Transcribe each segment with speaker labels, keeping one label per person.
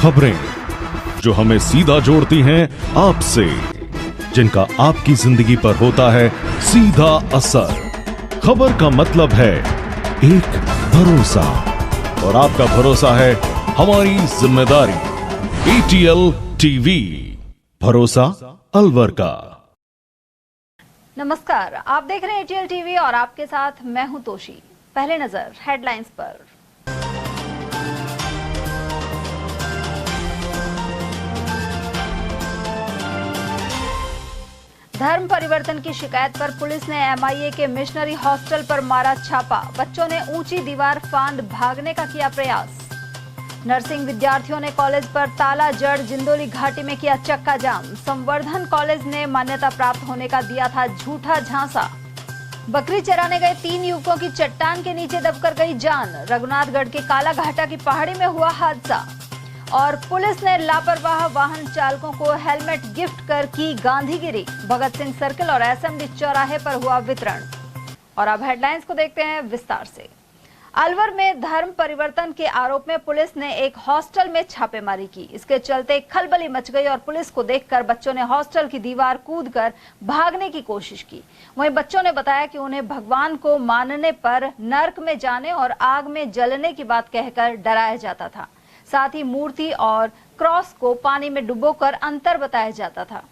Speaker 1: खबरें जो हमें सीधा जोड़ती हैं आपसे, जिनका आपकी जिंदगी पर होता है सीधा असर। खबर का मतलब है एक भरोसा, और आपका भरोसा है हमारी जिम्मेदारी। ATL टीवी, भरोसा अलवर का।
Speaker 2: नमस्कार, आप देख रहे हैं ATL टीवी और आपके साथ मैं हूं तोशी। पहले नजर हेडलाइंस पर। धर्म परिवर्तन की शिकायत पर पुलिस ने MIA के मिशनरी हॉस्टल पर मारा छापा। बच्चों ने ऊंची दीवार फांद भागने का किया प्रयास। नर्सिंग विद्यार्थियों ने कॉलेज पर ताला जड़ जिंदोली घाटी में किया चक्का जाम। संवर्धन कॉलेज ने मान्यता प्राप्त होने का दिया था झूठा झांसा। बकरी चराने गए 3 युवकों की चट्टान के नीचे दबकर गई जान। रघुनाथगढ़ के काला घाटा की पहाड़ी में हुआ हादसा। और पुलिस ने लापरवाह वाहन चालकों को हेलमेट गिफ्ट कर की गांधीगिरी। भगत सिंह सर्किल और असेंबली चौराहे पर हुआ वितरण। और अब हेडलाइंस को देखते हैं विस्तार से। अलवर में धर्म परिवर्तन के आरोप में पुलिस ने एक हॉस्टल में छापेमारी की। इसके चलते खलबली मच गई और पुलिस को देखकर बच्चों ने हॉस्टल की दीवार कूदकर भागने की कोशिश की। वहीं बच्चों ने बताया कि उन्हें भगवान को मानने पर नर्क में जाने और आग में जलने की बात कहकर डराया जाता था। साथ ही मूर्ति और क्रॉस को पानी में डुबोकर अंतर बताया जाता था।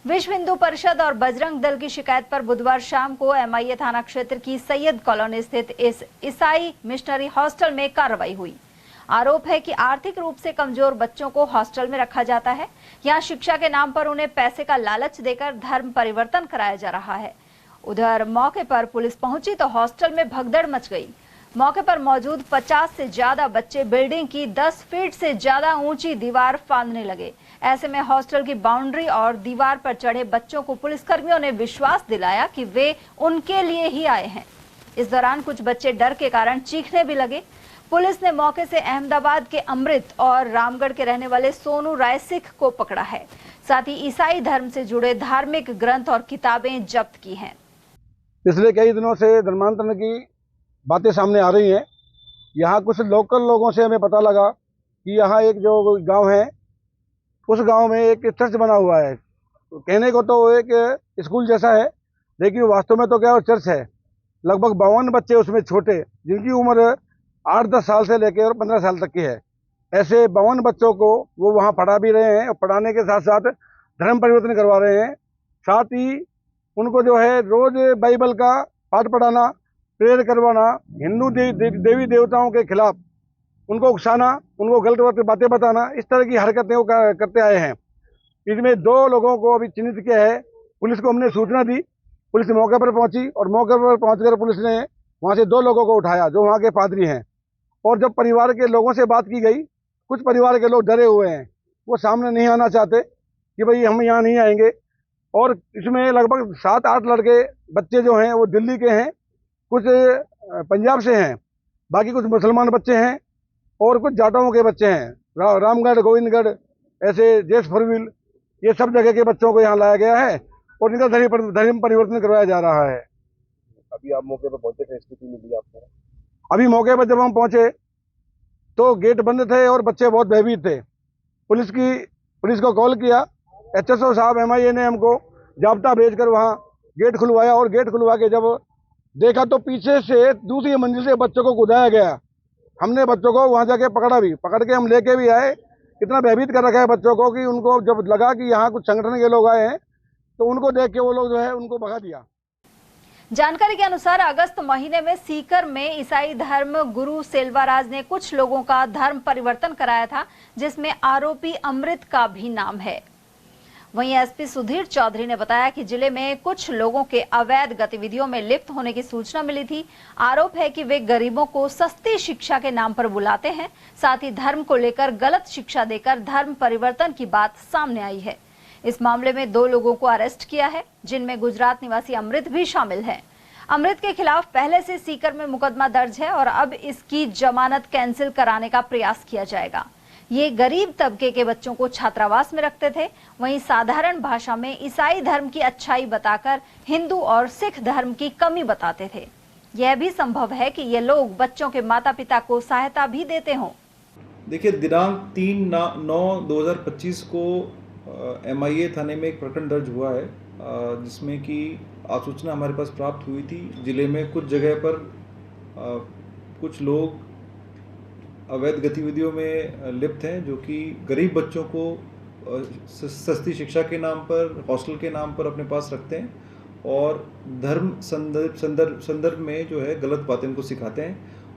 Speaker 2: विश्व हिंदू परिषद और बजरंग दल की शिकायत पर बुधवार शाम को MIA थाना क्षेत्र की सैयद कॉलोनी स्थित इस ईसाई मिशनरी हॉस्टल में कार्रवाई हुई। आरोप है कि आर्थिक रूप से कमजोर बच्चों को हॉस्टल में रखा जाता है। यहाँ शिक्षा के नाम पर उन्हें पैसे का लालच देकर धर्म परिवर्तन कराया जा रहा है। उधर मौके पर पुलिस पहुंची तो हॉस्टल में भगदड़ मच गई। मौके पर मौजूद 50 से ज्यादा बच्चे बिल्डिंग की 10 फीट से ज्यादा ऊंची दीवार फांदने लगे। ऐसे में हॉस्टल की बाउंड्री और दीवार पर चढ़े बच्चों को पुलिसकर्मियों ने विश्वास दिलाया कि वे उनके लिए ही आए हैं। इस दौरान कुछ बच्चे डर के कारण चीखने भी लगे। पुलिस ने मौके से अहमदाबाद के अमृत और रामगढ़ के रहने वाले सोनू राय सिख को पकड़ा है। साथ ही ईसाई धर्म से जुड़े धार्मिक ग्रंथ और किताबें जब्त की हैं।
Speaker 3: पिछले कई दिनों से धर्मांतरण की बातें सामने आ रही हैं। यहाँ कुछ लोकल लोगों से हमें पता लगा कि यहाँ एक जो गांव है, उस गांव में एक चर्च बना हुआ है। तो कहने को तो एक स्कूल जैसा है, लेकिन वास्तव में तो क्या वो चर्च है। लगभग 52 बच्चे उसमें छोटे, जिनकी उम्र 8-10 साल से लेकर 15 साल तक की है। ऐसे 52 बच्चों को वो वहाँ पढ़ा भी रहे हैं और पढ़ाने के साथ साथ धर्म परिवर्तन करवा रहे हैं। साथ ही उनको जो है रोज बाइबल का पाठ पढ़ाना, प्रेयर करवाना, हिंदू देवी देवताओं के खिलाफ उनको उकसाना, उनको गलत बातें बताना, इस तरह की हरकतें वो करते आए हैं। इसमें 2 लोगों को अभी चिन्हित किया है। पुलिस को हमने सूचना दी, पुलिस मौके पर पहुंची और मौके पर पहुंचकर पुलिस ने वहां से 2 लोगों को उठाया जो वहां के पादरी हैं। और जब परिवार के लोगों से बात की गई, कुछ परिवार के लोग डरे हुए हैं, वो सामने नहीं आना चाहते कि भाई हम यहाँ नहीं आएंगे। और इसमें लगभग 7-8 लड़के बच्चे जो हैं वो दिल्ली के हैं, कुछ पंजाब से हैं, बाकी कुछ मुसलमान बच्चे हैं और कुछ जाटों के बच्चे हैं। रामगढ़, गोविंदगढ़, ऐसे जैसपुरविल, ये सब जगह के बच्चों को यहाँ लाया गया है और इनका धर्म परिवर्तन करवाया जा रहा है।
Speaker 4: अभी आप मौके पर पहुंचे थे, स्थिति मिली आपको?
Speaker 3: अभी मौके पर जब हम पहुंचे तो गेट बंद थे और बच्चे बहुत भयभीत थे। पुलिस को कॉल किया। HSO साहब MIA ने हमको जाब्ता भेजकर वहाँ गेट खुलवाया और गेट खुलवा के जब देखा तो पीछे से दूसरी मंजिल से बच्चों को कूदाया गया। हमने बच्चों को वहां जाके पकड़ के हम लेके भी आए। इतना भयभीत कर रखा है बच्चों को कि उनको जब लगा कि यहाँ कुछ संगठन के लोग आए हैं तो उनको देख के वो लोग जो है उनको भगा दिया।
Speaker 2: जानकारी के अनुसार अगस्त महीने में सीकर में ईसाई धर्म गुरु सेल्वाराज ने कुछ लोगों का धर्म परिवर्तन कराया था, जिसमें आरोपी अमृत का भी नाम है। वहीं SP सुधीर चौधरी ने बताया कि जिले में कुछ लोगों के अवैध गतिविधियों में लिप्त होने की सूचना मिली थी। आरोप है कि वे गरीबों को सस्ती शिक्षा के नाम पर बुलाते हैं। साथ ही धर्म को लेकर गलत शिक्षा देकर धर्म परिवर्तन की बात सामने आई है। इस मामले में 2 लोगों को अरेस्ट किया है, जिनमें गुजरात निवासी अमृत भी शामिल है। अमृत के खिलाफ पहले से सीकर में मुकदमा दर्ज है और अब इसकी जमानत कैंसिल कराने का प्रयास किया जाएगा। ये गरीब तबके के बच्चों को छात्रावास में रखते थे। वहीं साधारण भाषा में ईसाई धर्म की अच्छाई बताकर हिंदू और सिख धर्म की कमी बताते थे। यह भी संभव है कि ये लोग बच्चों के माता पिता को सहायता भी देते हों।
Speaker 5: देखिए, दिनांक 3/9/2025 को MIA थाने में एक प्रकरण दर्ज हुआ है, जिसमें कि आसूचना हमारे पास प्राप्त हुई थी। ज़िले में कुछ जगह पर कुछ लोग अवैध गतिविधियों में लिप्त हैं, जो कि गरीब बच्चों को सस्ती शिक्षा के नाम पर, हॉस्टल के नाम पर अपने पास रखते हैं और धर्म संदर्भ में जो है गलत बातें उनको सिखाते हैं,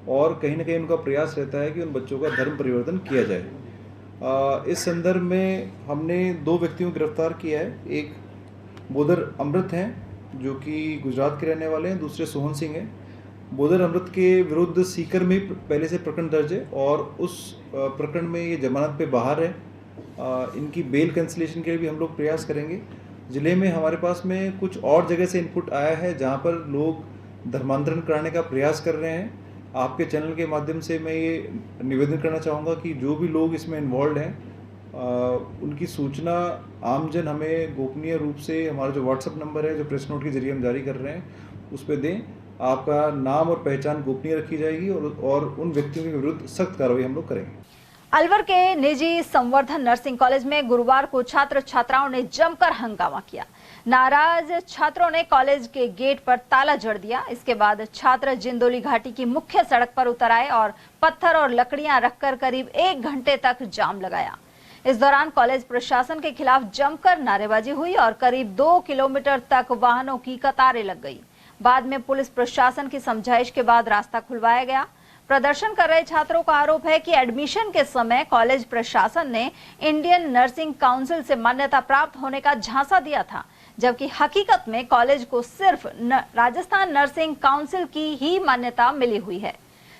Speaker 5: और कहीं ना कहीं उनका प्रयास रहता है कि उन बच्चों का धर्म परिवर्तन किया जाए। इस संदर्भ में हमने 2 व्यक्तियों को गिरफ्तार किया है। एक बोधर अमृत हैं, जो कि गुजरात के रहने वाले हैं, दूसरे सोहन सिंह हैं। बोधर अमृत के विरुद्ध सीकर में पहले से प्रकरण दर्ज है और उस प्रकरण में ये जमानत पे बाहर है। इनकी बेल कैंसिलेशन के लिए भी हम लोग प्रयास करेंगे। ज़िले में हमारे पास में कुछ और जगह से इनपुट आया है जहाँ पर लोग धर्मांतरण कराने का प्रयास कर रहे हैं। आपके चैनल के माध्यम से मैं ये निवेदन करना चाहूँगा कि जो भी लोग इसमें इन्वॉल्व हैं, उनकी सूचना आमजन हमें गोपनीय रूप से हमारा जो व्हाट्सएप नंबर है, जो प्रेस नोट के जरिए हम जारी कर रहे हैं, उस पर दें। आपका नाम और पहचान गोपनीय रखी जाएगी और उन व्यक्तियों के विरुद्ध सख्त कार्रवाई हम लोग करेंगे।
Speaker 2: अलवर के निजी संवर्धन नर्सिंग कॉलेज में गुरुवार को छात्र छात्राओं ने जमकर हंगामा किया। नाराज छात्रों ने कॉलेज के गेट पर ताला जड़ दिया। इसके बाद छात्र जिंदोली घाटी की मुख्य सड़क पर उतर आए और पत्थर और लकड़ियां रखकर करीब 1 घंटे तक जाम लगाया। इस दौरान कॉलेज प्रशासन के खिलाफ जमकर नारेबाजी हुई और करीब 2 किलोमीटर तक वाहनों की कतारें लग गई। बाद में पुलिस प्रशासन की समझाइश के बाद रास्ता खुलवाया गया। प्रदर्शन कर रहे छात्रों का आरोप है कि एडमिशन के समय कॉलेज प्रशासन ने इंडियन नर्सिंग काउंसिल से मान्यता प्राप्त होने का झांसा दिया था, जबकि हकीकत में कॉलेज को सिर्फ राजस्थान नर्सिंग काउंसिल की ही मान्यता मिली हुई है।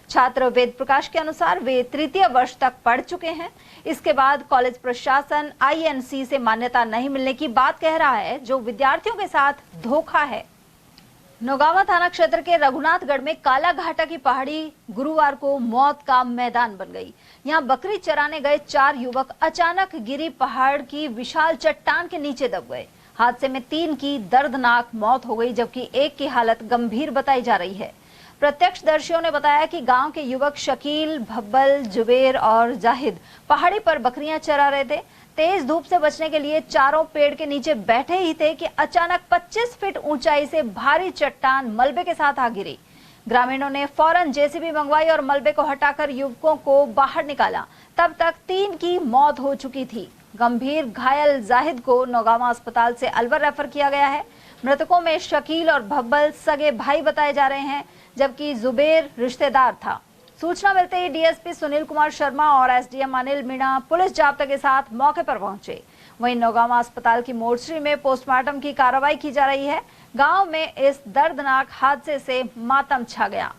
Speaker 2: छात्र वेद प्रकाश के अनुसार वे 3य वर्ष तक पढ़ चुके हैं। इसके बाद कॉलेज प्रशासन INC से मान्यता नहीं मिलने की बात कह रहा है, जो विद्यार्थियों के साथ धोखा है। नौगावा थाना क्षेत्र के रघुनाथगढ़ में काला घाटा की पहाड़ी गुरुवार को मौत का मैदान बन गई। यहां बकरी चराने गए 4 युवक अचानक गिरी पहाड़ की विशाल चट्टान के नीचे दब गए। हादसे में 3 की दर्दनाक मौत हो गई, जबकि एक की हालत गंभीर बताई जा रही है। प्रत्यक्षदर्शियों ने बताया कि गांव के युवक शकील, भब्बल, जुबेर और जाहिद पहाड़ी पर बकरियां चरा रहे थे। तेज धूप से बचने के लिए चारों पेड़ के नीचे बैठे ही थे कि अचानक 25 फीट ऊंचाई से भारी चट्टान मलबे के साथ आ गिरी। ग्रामीणों ने फौरन JCB मंगवाई और मलबे को हटाकर युवकों को बाहर निकाला। तब तक 3 की मौत हो चुकी थी। गंभीर घायल जाहिद को नौगावा अस्पताल से अलवर रेफर किया गया है। मृतकों में शकील और भब्बल सगे भाई बताए जा रहे हैं, जबकि जुबेर रिश्तेदार था। सूचना मिलते ही DSP सुनील कुमार शर्मा और SDM अनिल मीणा पुलिस जाब्ते के साथ मौके पर पहुंचे। वहीं नौगावा अस्पताल की मोर्चरी में पोस्टमार्टम की कार्रवाई की जा रही है। गांव में इस दर्दनाक हादसे से मातम छा गया।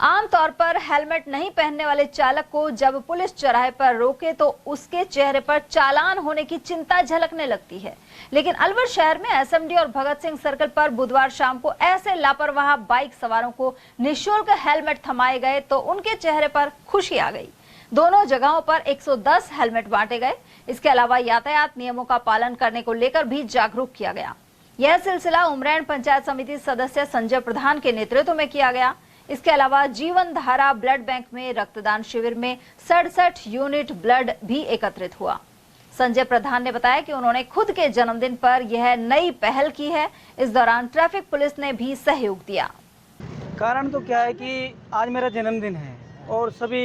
Speaker 2: आमतौर पर हेलमेट नहीं पहनने वाले चालक को जब पुलिस चौराहे पर रोके तो उसके चेहरे पर चालान होने की चिंता झलकने लगती है, लेकिन अलवर शहर में SMD और भगत सिंह सर्कल पर बुधवार शाम को ऐसे लापरवाह बाइक सवारों को निःशुल्क हेलमेट थमाए गए तो उनके चेहरे पर खुशी आ गई। दोनों जगहों पर 110 हेलमेट बांटे गए। इसके अलावा यातायात नियमों का पालन करने को लेकर भी जागरूक किया गया। यह सिलसिला उमरैन पंचायत समिति सदस्य संजय प्रधान के नेतृत्व में किया गया। इसके अलावा जीवन धारा ब्लड बैंक में रक्तदान शिविर में 67 यूनिट ब्लड भी एकत्रित हुआ। संजय प्रधान ने बताया कि उन्होंने खुद के जन्मदिन पर यह नई पहल की है। इस दौरान ट्रैफिक पुलिस ने भी सहयोग दिया।
Speaker 6: कारण तो क्या है कि आज मेरा जन्मदिन है और सभी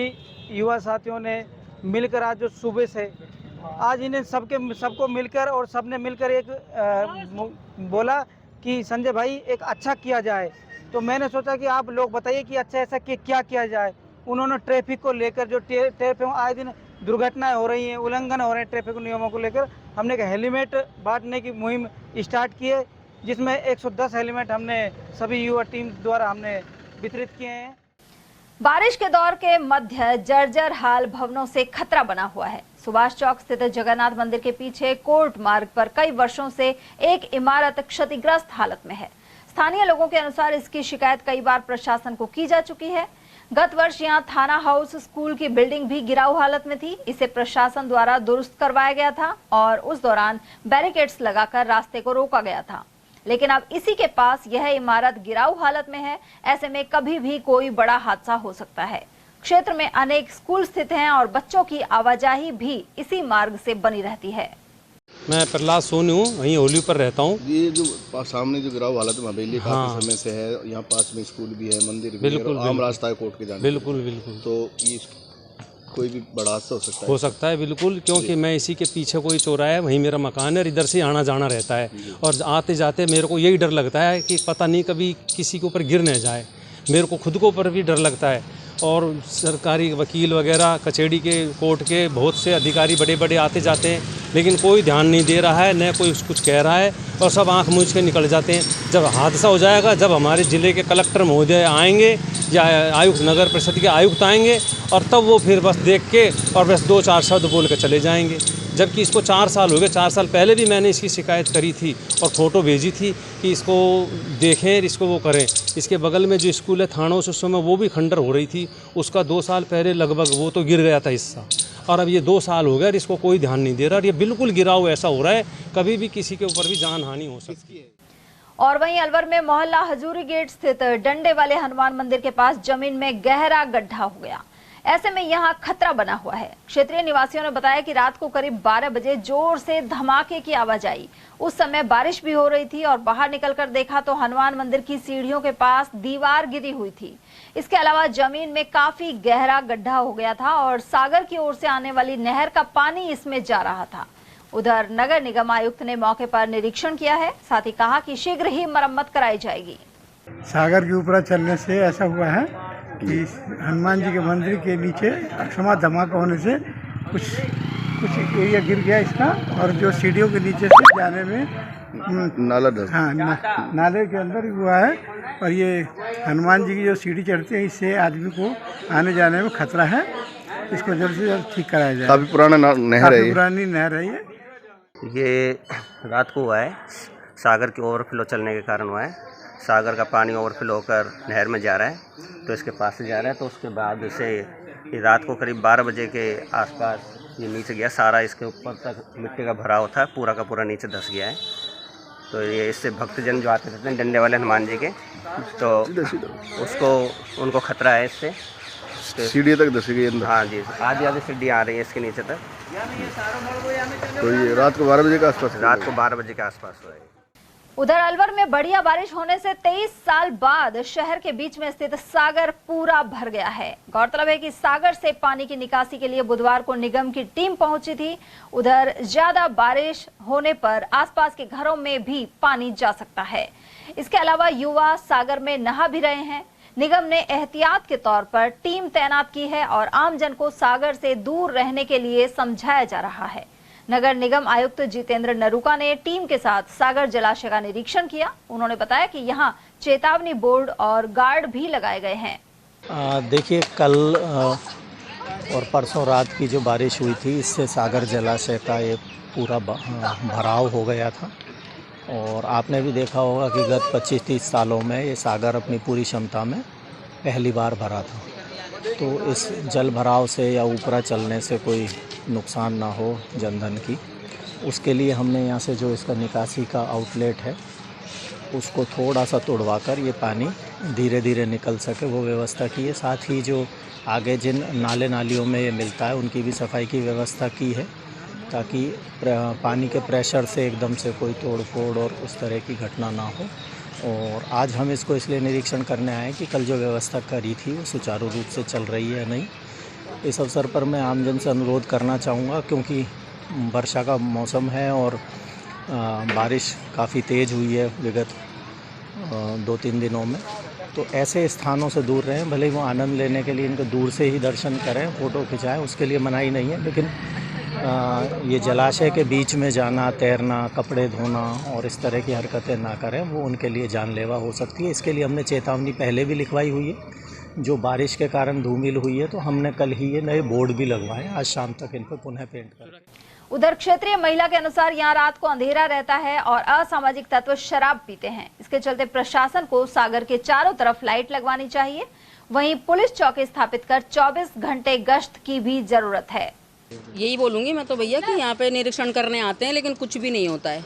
Speaker 6: युवा साथियों ने मिलकर आज जो सुबह से आज इन्हें सबको मिलकर और सबने मिलकर एक बोला कि संजय भाई एक अच्छा किया जाए, तो मैंने सोचा कि आप लोग बताइए कि अच्छा ऐसा क्या किया जाए। उन्होंने ट्रैफिक को लेकर जो ट्रैफिक आए दिन दुर्घटनाएं हो रही हैं, उल्लंघन हो रहे हैं ट्रैफिक नियमों को लेकर, हमने एक हेलमेट बांटने की मुहिम स्टार्ट की है, जिसमें 110 हेलमेट हमने सभी युवा टीम द्वारा हमने वितरित किए हैं।
Speaker 2: बारिश के दौर के मध्य जर्जर हाल भवनों से खतरा बना हुआ है। सुभाष चौक स्थित जगन्नाथ मंदिर के पीछे कोर्ट मार्ग पर कई वर्षों से एक इमारत क्षतिग्रस्त हालत में है। स्थानीय लोगों के अनुसार इसकी शिकायत कई बार प्रशासन को की जा चुकी है। गत वर्ष यहां थाना हाउस स्कूल की बिल्डिंग भी गिराऊ हालत में थी। इसे प्रशासन द्वारा दुरुस्त करवाया गया था और उस दौरान बैरिकेड्स लगाकर रास्ते को रोका गया था, लेकिन अब इसी के पास यह इमारत गिराऊ हालत में है। ऐसे में कभी भी कोई बड़ा हादसा हो सकता है। क्षेत्र में अनेक स्कूल स्थित हैं और बच्चों की आवाजाही भी इसी मार्ग से बनी रहती है।
Speaker 7: मैं प्रहलाद सोनी हूँ, वहीं होली पर रहता हूँ।
Speaker 4: ये जो सामने जो गिराव हालत में हवेली काफी समय से है, यहाँ पास में स्कूल भी है, मंदिर भी है, और आम रास्ता है कोर्ट के जाने।
Speaker 7: बिल्कुल बिल्कुल।
Speaker 4: तो ये कोई भी बड़ा हादसा
Speaker 7: हो सकता है बिल्कुल, क्योंकि मैं इसी के पीछे कोई चौराहा है, वहीं मेरा मकान है और इधर से आना जाना रहता है। और आते जाते मेरे को यही डर लगता है कि पता नहीं कभी किसी के ऊपर गिर न जाए। मेरे को खुद को ऊपर भी डर लगता है। और सरकारी वकील वगैरह, कचहरी के, कोर्ट के बहुत से अधिकारी बड़े बड़े आते जाते हैं, लेकिन कोई ध्यान नहीं दे रहा है, न कोई कुछ कह रहा है, और सब आंख मूंझ के निकल जाते हैं। जब हादसा हो जाएगा, जब हमारे ज़िले के कलेक्टर महोदय आएंगे या आयुक्त, नगर परिषद के आयुक्त आएंगे, और तब वो फिर बस देख के और बस 2-4 शब्द बोल के चले जाएंगे। जबकि इसको 4 साल हो गए। 4 साल पहले भी मैंने इसकी शिकायत करी थी और फ़ोटो भेजी थी कि इसको देखें, इसको वो करें। इसके बगल में जो स्कूल है थानों से, उस समय वो भी खंडर हो रही थी, उसका 2 साल पहले लगभग वो तो गिर गया था हिस्सा, और अब ये 2 साल हो गए और इसको कोई ध्यान नहीं दे रहा। और ये बिल्कुल गिराव ऐसा हो रहा है, कभी भी किसी के ऊपर भी जान हानि हो सकती है।
Speaker 2: और वहीं अलवर में मोहल्ला हजूरी गेट स्थित डंडे वाले हनुमान मंदिर के पास जमीन में गहरा गड्ढा हो गया। ऐसे में यहां खतरा बना हुआ है। क्षेत्रीय निवासियों ने बताया कि रात को करीब 12 बजे जोर से धमाके की आवाज आई। उस समय बारिश भी हो रही थी और बाहर निकलकर देखा तो हनुमान मंदिर की सीढ़ियों के पास दीवार गिरी हुई थी। इसके अलावा जमीन में काफी गहरा गड्ढा हो गया था और सागर की ओर से आने वाली नहर का पानी इसमें जा रहा था। उधर नगर निगम आयुक्त ने मौके पर निरीक्षण किया है, साथ ही कहा कि शीघ्र ही मरम्मत कराई जाएगी।
Speaker 8: सागर के ऊपर चलने से ऐसा हुआ है कि हनुमान जी के मंदिर के नीचे अक्षमा धमाका होने से कुछ एरिया गिर गया इसका, और जो सीढ़ियों के नीचे से जाने में
Speaker 4: नाला
Speaker 8: नाले के अंदर हुआ है। और ये हनुमान जी की जो सीढ़ी चढ़ती है, इससे आदमी को आने जाने में खतरा है। इसको जल्द से जल्द ठीक कराया जाए।
Speaker 4: काफी पुराना नहर है,
Speaker 8: पुरानी नहर है
Speaker 9: ये रात को हुआ है। सागर की ओवरफ्लो चलने के कारण हुआ है। सागर का पानी ओवरफ्लो होकर नहर में जा रहा है, तो इसके पास से जा रहा है। तो उसके बाद से ये रात को करीब 12 बजे के आसपास ये नीचे गया। सारा इसके ऊपर तक मिट्टी का भराव था, पूरा का पूरा नीचे धंस गया है। तो ये इससे भक्तजन जो आते रहते हैं डंडे वाले हनुमान जी के, तो उनको खतरा है इससे।
Speaker 4: सीढ़ी तक धसी गई अंदर।
Speaker 9: हाँ जी, आधी सीढ़ी आ रही है इसके नीचे तक।
Speaker 4: तो ये रात को 12 बजे के आसपास
Speaker 9: हुआ है।
Speaker 2: उधर अलवर में बढ़िया बारिश होने से 23 साल बाद शहर के बीच में स्थित सागर पूरा भर गया है। गौरतलब है कि सागर से पानी की निकासी के लिए बुधवार को निगम की टीम पहुंची थी। उधर ज्यादा बारिश होने पर आसपास के घरों में भी पानी जा सकता है। इसके अलावा युवा सागर में नहा भी रहे हैं। निगम ने एहतियात के तौर पर टीम तैनात की है और आमजन को सागर से दूर रहने के लिए समझाया जा रहा है। नगर निगम आयुक्त जितेंद्र नरूका ने टीम के साथ सागर जलाशय का निरीक्षण किया। उन्होंने बताया कि यहां चेतावनी बोर्ड और गार्ड भी लगाए गए हैं।
Speaker 10: देखिए, कल और परसों रात की जो बारिश हुई थी, इससे सागर जलाशय का ये पूरा भराव हो गया था। और आपने भी देखा होगा कि गत 25-30 सालों में ये सागर अपनी पूरी क्षमता में पहली बार भरा था। तो इस जल भराव से या ऊपरा चलने से कोई नुकसान ना हो जनधन की, उसके लिए हमने यहाँ से जो इसका निकासी का आउटलेट है उसको थोड़ा सा तोड़वा कर ये पानी धीरे धीरे निकल सके वो व्यवस्था की है। साथ ही जो आगे जिन नाले नालियों में ये मिलता है उनकी भी सफाई की व्यवस्था की है, ताकि पानी के प्रेशर से एकदम से कोई तोड़ फोड़ और उस तरह की घटना ना हो। और आज हम इसको इसलिए निरीक्षण करने आए कि कल जो व्यवस्था करी थी वो सुचारू रूप से चल रही है या नहीं। इस अवसर पर मैं आमजन से अनुरोध करना चाहूँगा, क्योंकि वर्षा का मौसम है और बारिश काफ़ी तेज़ हुई है विगत 2-3 दिनों में, तो ऐसे स्थानों से दूर रहें। भले ही वो आनंद लेने के लिए इनको दूर से ही दर्शन करें, फ़ोटो खिंचाएं, उसके लिए मनाही नहीं है, लेकिन ये जलाशय के बीच में जाना, तैरना, कपड़े धोना और इस तरह की हरकतें ना करें, वो उनके लिए जानलेवा हो सकती है। इसके लिए हमने चेतावनी पहले भी लिखवाई हुई है। जो बारिश के कारण धूमिल हुई है, तो हमने कल ही ये नए बोर्ड भी लगवाए, आज शाम तक इन पर पुनः पेंट करें।
Speaker 2: उधर क्षेत्रीय महिला के अनुसार यहाँ रात को अंधेरा रहता है और असामाजिक तत्व शराब पीते हैं। इसके चलते प्रशासन को सागर के चारों तरफ लाइट लगवानी चाहिए। वहीं पुलिस चौकी स्थापित कर 24 घंटे गश्त की भी जरूरत है।
Speaker 11: यही बोलूंगी मैं तो भैया कि यहाँ पे निरीक्षण करने आते हैं लेकिन कुछ भी नहीं होता है।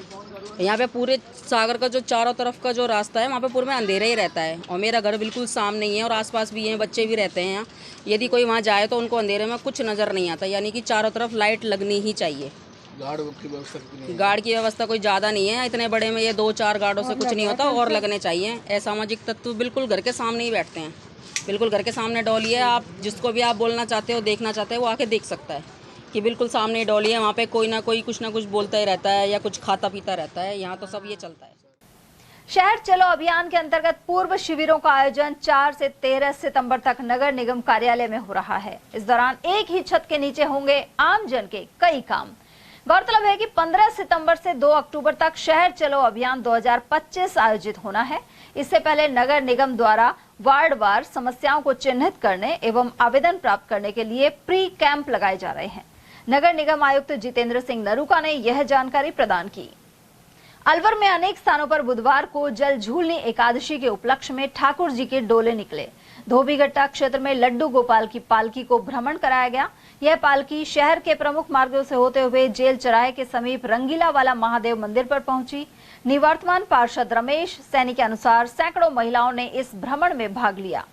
Speaker 11: यहाँ पे पूरे सागर का जो चारों तरफ का जो रास्ता है वहाँ पे पूरे में अंधेरा ही रहता है और मेरा घर बिल्कुल सामने ही है और आसपास भी हैं, बच्चे भी रहते हैं यहाँ। यदि कोई वहाँ जाए तो उनको अंधेरे में कुछ नज़र नहीं आता, यानी कि चारों तरफ लाइट लगनी ही चाहिए।
Speaker 4: गार्ड की व्यवस्था
Speaker 11: गार्ड की व्यवस्था कोई ज़्यादा नहीं है, इतने बड़े में ये 2-4 गार्डों से कुछ नहीं होता और लगने चाहिए। असामाजिक तत्व बिल्कुल घर के सामने ही बैठते हैं, बिल्कुल घर के सामने डॉली है। आप जिसको भी आप बोलना चाहते हो, देखना चाहते हो, वो आके देख सकता है कि बिल्कुल सामने डॉली है। वहाँ पे कोई ना कोई कुछ ना कुछ बोलता ही रहता है या कुछ खाता पीता रहता है। यहाँ तो सब ये चलता है।
Speaker 2: शहर चलो अभियान के अंतर्गत पूर्व शिविरों का आयोजन 4 से 13 सितंबर तक नगर निगम कार्यालय में हो रहा है। इस दौरान एक ही छत के नीचे होंगे आम जन के कई काम। गौरतलब है कि 15 सितंबर से 2 अक्टूबर तक शहर चलो अभियान 2025 आयोजित होना है। इससे पहले नगर निगम द्वारा वार्ड वार समस्याओं को चिन्हित करने एवं आवेदन प्राप्त करने के लिए प्री कैंप लगाए जा रहे हैं। नगर निगम आयुक्त जितेंद्र सिंह नरूका ने यह जानकारी प्रदान की। अलवर में अनेक स्थानों पर बुधवार को जल झूलनी एकादशी के उपलक्ष्य में ठाकुर जी के डोले निकले। धोबीघट्टा क्षेत्र में लड्डू गोपाल की पालकी को भ्रमण कराया गया। यह पालकी शहर के प्रमुख मार्गों से होते हुए जेल चौराहे के समीप रंगीला वाला महादेव मंदिर पर पहुंची। निवर्तमान पार्षद रमेश सैनी के अनुसार सैकड़ों महिलाओं ने इस भ्रमण में भाग लिया।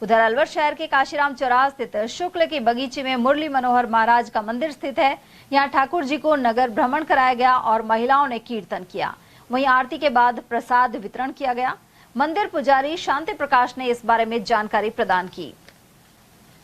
Speaker 2: उधर अलवर शहर के काशीराम चौराहा स्थित शुक्ल की बगीचे में मुरली मनोहर महाराज का मंदिर स्थित है। यहाँ ठाकुर जी को नगर भ्रमण कराया गया और महिलाओं ने कीर्तन किया। वहीं आरती के बाद प्रसाद वितरण किया गया। मंदिर पुजारी शांति प्रकाश ने इस बारे में जानकारी प्रदान की।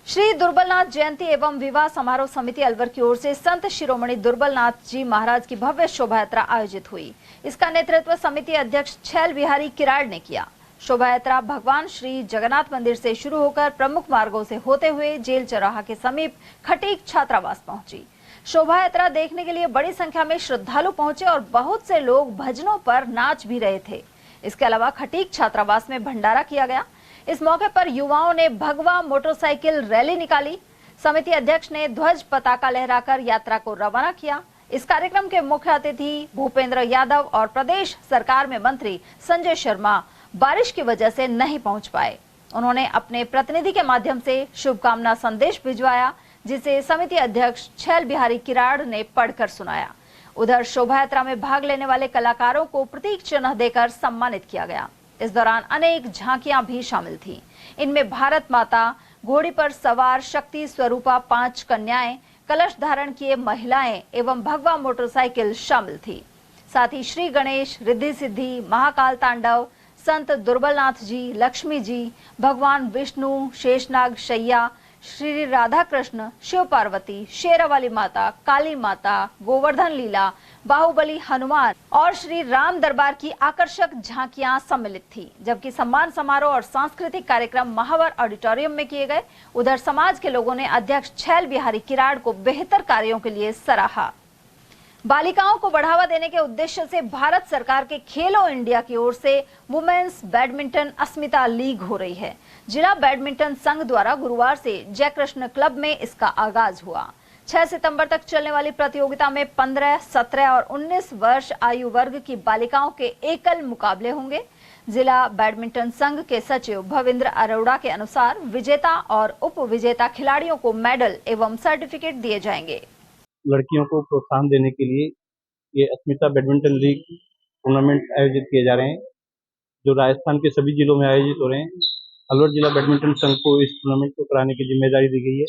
Speaker 2: श्री दुर्बलनाथ जयंती एवं विवाह समारोह समिति अलवर की ओर से संत शिरोमणि दुर्बलनाथ जी महाराज की भव्य शोभा यात्रा आयोजित हुई। इसका नेतृत्व समिति अध्यक्ष छैल बिहारी किराड़ ने किया। शोभा यात्रा भगवान श्री जगन्नाथ मंदिर से शुरू होकर प्रमुख मार्गों से होते हुए जेल चौराहा के समीप खटीक छात्रावास पहुंची। शोभा यात्रा देखने के लिए बड़ी संख्या में श्रद्धालु पहुंचे और बहुत से लोग भजनों पर नाच भी रहे थे। इसके अलावा खटीक छात्रावास में भंडारा किया गया। इस मौके पर युवाओं ने भगवा मोटरसाइकिल रैली निकाली। समिति अध्यक्ष ने ध्वज पताका लहराकर यात्रा को रवाना किया। इस कार्यक्रम के मुख्य अतिथि भूपेंद्र यादव और प्रदेश सरकार में मंत्री संजय शर्मा बारिश की वजह से नहीं पहुंच पाए। उन्होंने अपने प्रतिनिधि के माध्यम से शुभकामना संदेश भिजवाया, जिसे समिति अध्यक्ष छैल बिहारी किराड़ ने पढ़कर सुनाया। उधर शोभा यात्रा में भाग लेने वाले कलाकारों को प्रतीक चिन्ह देकर सम्मानित किया गया। इस दौरान अनेक झांकियां भी शामिल थीं। इनमें भारत माता, घोड़ी पर सवार शक्ति स्वरूपा 5 कन्याएं, कलश धारण किए महिलाएं एवं भगवा मोटरसाइकिल शामिल थी। साथ ही श्री गणेश, रिद्धि सिद्धि, महाकाल तांडव, संत दुर्बलनाथ जी, लक्ष्मी जी, भगवान विष्णु, शेषनाग शैया, श्री राधा कृष्ण, शिव पार्वती, शेरावाली माता, काली माता, गोवर्धन लीला, बाहुबली हनुमान और श्री राम दरबार की आकर्षक झांकियां सम्मिलित थी। जबकि सम्मान समारोह और सांस्कृतिक कार्यक्रम महावर ऑडिटोरियम में किए गए। उधर समाज के लोगों ने अध्यक्ष छैल बिहारी किराड़ को बेहतर कार्यों के लिए सराहा। बालिकाओं को बढ़ावा देने के उद्देश्य से भारत सरकार के खेलो इंडिया की ओर से वुमेन्स बैडमिंटन अस्मिता लीग हो रही है। जिला बैडमिंटन संघ द्वारा गुरुवार से जयकृष्ण क्लब में इसका आगाज हुआ। 6 सितंबर तक चलने वाली प्रतियोगिता में 15, 17 और 19 वर्ष आयु वर्ग की बालिकाओं के एकल मुकाबले होंगे। जिला बैडमिंटन संघ के सचिव भविंद्र अरोड़ा के अनुसार विजेता और उप विजेता खिलाड़ियों को मेडल एवं सर्टिफिकेट दिए जाएंगे।
Speaker 12: लड़कियों को प्रोत्साहन देने के लिए ये अस्मिता बैडमिंटन लीग टूर्नामेंट आयोजित किए जा रहे हैं, जो राजस्थान के सभी जिलों में आयोजित हो रहे हैं। अलवर जिला बैडमिंटन संघ को इस टूर्नामेंट को कराने की जिम्मेदारी दी गई है।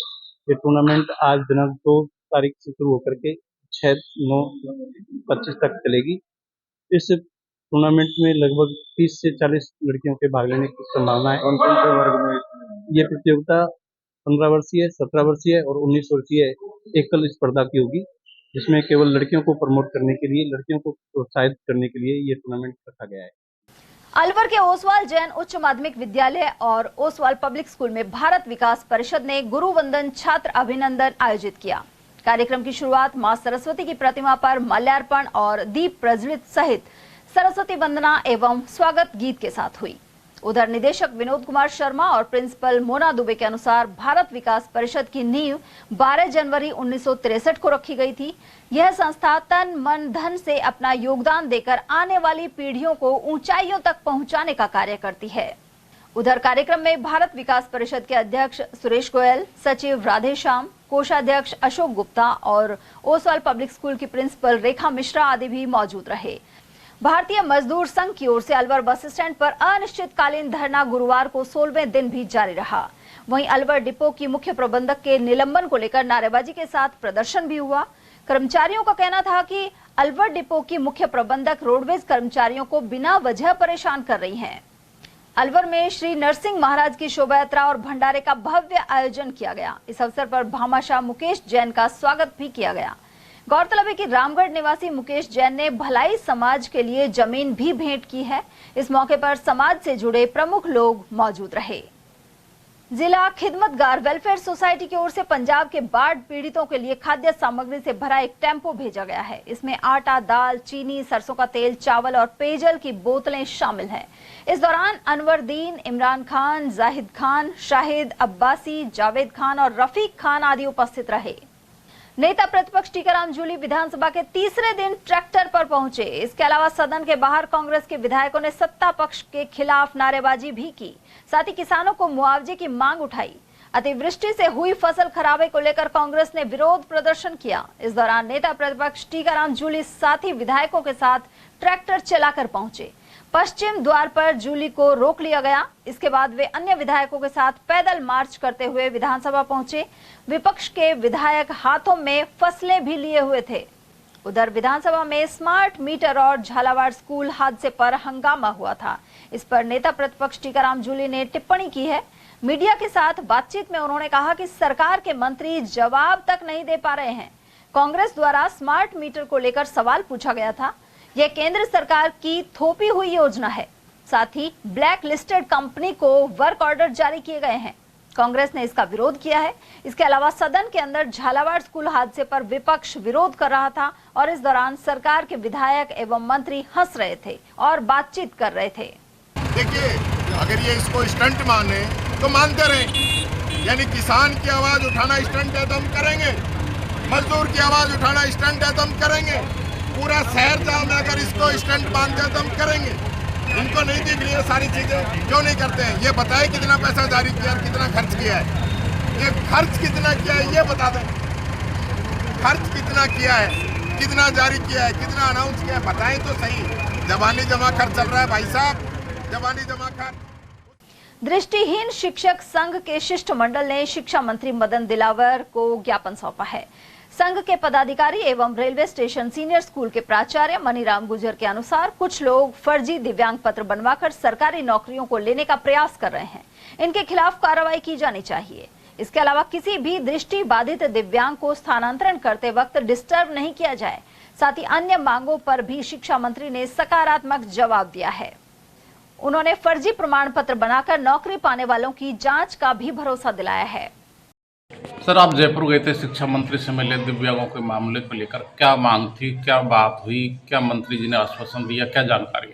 Speaker 12: ये टूर्नामेंट आज दिनांक 2 तारीख से शुरू होकर के 6/9/25 तक चलेगी। इस टूर्नामेंट में लगभग 30 से 40 लड़कियों के भाग लेने की संभावना है। कौन-कौन से वर्ग में ये प्रतियोगिता 15 वर्षीय, 17 वर्षीय और 19 वर्षीय एकल स्पर्धा की होगी, जिसमें केवल लड़कियों को प्रमोट करने के लिए, लड़कियों को प्रोत्साहित करने के लिए ये टूर्नामेंट रखा गया है।
Speaker 2: अलवर के ओसवाल जैन उच्च माध्यमिक विद्यालय और ओसवाल पब्लिक स्कूल में भारत विकास परिषद ने गुरु वंदन छात्र अभिनंदन आयोजित किया। कार्यक्रम की शुरुआत मां सरस्वती की प्रतिमा पर माल्यार्पण और दीप प्रज्वलित सहित सरस्वती वंदना एवं स्वागत गीत के साथ हुई। उधर निदेशक विनोद कुमार शर्मा और प्रिंसिपल मोना दुबे के अनुसार भारत विकास परिषद की नींव 12 जनवरी 1963 को रखी गई थी। यह संस्था तन मन धन से अपना योगदान देकर आने वाली पीढ़ियों को ऊंचाइयों तक पहुंचाने का कार्य करती है। उधर कार्यक्रम में भारत विकास परिषद के अध्यक्ष सुरेश गोयल, सचिव राधेश्याम, कोषाध्यक्ष अशोक गुप्ता और ओसवाल पब्लिक स्कूल की प्रिंसिपल रेखा मिश्रा आदि भी मौजूद रहे। भारतीय मजदूर संघ की ओर से अलवर बस स्टैंड पर अनिश्चितकालीन धरना गुरुवार को 16वें दिन भी जारी रहा। वहीं अलवर डिपो की मुख्य प्रबंधक के निलंबन को लेकर नारेबाजी के साथ प्रदर्शन भी हुआ। कर्मचारियों का कहना था कि अलवर डिपो की मुख्य प्रबंधक रोडवेज कर्मचारियों को बिना वजह परेशान कर रही हैं। अलवर में श्री नरसिंह महाराज की शोभा यात्रा और भंडारे का भव्य आयोजन किया गया। इस अवसर पर भामाशाह मुकेश जैन का स्वागत भी किया गया। गौरतलब है कि रामगढ़ निवासी मुकेश जैन ने भलाई समाज के लिए जमीन भी भेंट की है। इस मौके पर समाज से जुड़े प्रमुख लोग मौजूद रहे। जिला खिदमतगार वेलफेयर सोसाइटी की ओर से पंजाब के बाढ़ पीड़ितों के लिए खाद्य सामग्री से भरा एक टेम्पो भेजा गया है। इसमें आटा, दाल, चीनी, सरसों का तेल, चावल और पेयजल की बोतलें शामिल हैं। इस दौरान अनवरदीन, इमरान खान, जाहिद खान, शाहिद अब्बासी, जावेद खान और रफीक खान आदि उपस्थित रहे। नेता प्रतिपक्ष टीकाराम जूली विधानसभा के तीसरे दिन ट्रैक्टर पर पहुंचे। इसके अलावा सदन के बाहर कांग्रेस के विधायकों ने सत्ता पक्ष के खिलाफ नारेबाजी भी की। साथ ही किसानों को मुआवजे की मांग उठाई। अतिवृष्टि से हुई फसल खराबे को लेकर कांग्रेस ने विरोध प्रदर्शन किया। इस दौरान नेता प्रतिपक्ष टीकाराम जूली साथी विधायकों के साथ ट्रैक्टर चलाकर पहुंचे। पश्चिम द्वार पर जूली को रोक लिया गया। इसके बाद वे अन्य विधायकों के साथ पैदल मार्च करते हुए विधानसभा पहुंचे। विपक्ष के विधायक हाथों में फसलें भी लिए हुए थे। उधर विधानसभा में स्मार्ट मीटर और झालावाड़ स्कूल हादसे पर हंगामा हुआ था। इस पर नेता प्रतिपक्ष टीकाराम जूली ने टिप्पणी की है। मीडिया के साथ बातचीत में उन्होंने कहा कि सरकार के मंत्री जवाब तक नहीं दे पा रहे हैं। कांग्रेस द्वारा स्मार्ट मीटर को लेकर सवाल पूछा गया था। यह केंद्र सरकार की थोपी हुई योजना है। साथ ही ब्लैक लिस्टेड कंपनी को वर्क ऑर्डर जारी किए गए हैं। कांग्रेस ने इसका विरोध किया है। इसके अलावा सदन के अंदर झालावाड़ स्कूल हादसे पर विपक्ष विरोध कर रहा था और इस दौरान सरकार के विधायक एवं मंत्री हंस रहे थे और बातचीत कर रहे थे।
Speaker 13: देखिए, अगर ये इसको स्टंट माने तो मानते रहे, यानी किसान की आवाज उठाना स्टंट है तो हम करेंगे, मजदूर की आवाज उठाना स्टंट है तो हम करेंगे, पूरा शहर जाम अगर इसको स्टंट मानते हैं तो हम करेंगे। इनको नहीं दिख रही है सारी चीजें, क्यों नहीं करते हैं? ये बताए कितना पैसा जारी किया और कितना खर्च किया है। ये खर्च कितना किया है ये बता दें। खर्च कितना किया है, कितना जारी किया है, कितना अनाउंस किया है, बताएं तो सही। जवानी जमा खर्च चल रहा है भाई साहब, जवानी जमा खर्च।
Speaker 2: दृष्टिहीन शिक्षक संघ के शिष्टमंडल ने शिक्षा मंत्री मदन दिलावर को ज्ञापन सौंपा है। संघ के पदाधिकारी एवं रेलवे स्टेशन सीनियर स्कूल के प्राचार्य मनीराम गुर्जर के अनुसार कुछ लोग फर्जी दिव्यांग पत्र बनवाकर सरकारी नौकरियों को लेने का प्रयास कर रहे हैं। इनके खिलाफ कार्रवाई की जानी चाहिए। इसके अलावा किसी भी दृष्टि बाधित दिव्यांग को स्थानांतरण करते वक्त डिस्टर्ब नहीं किया जाए। साथ ही अन्य मांगों पर भी शिक्षा मंत्री ने सकारात्मक जवाब दिया है। उन्होंने फर्जी प्रमाण पत्र बनाकर नौकरी पाने वालों की जांच का भी भरोसा दिलाया है।
Speaker 14: सर, आप जयपुर गए थे, शिक्षा मंत्री से मिले, दिव्यांगों के मामले को लेकर क्या मांग थी, क्या बात हुई, क्या मंत्री जी ने आश्वासन दिया, क्या जानकारी?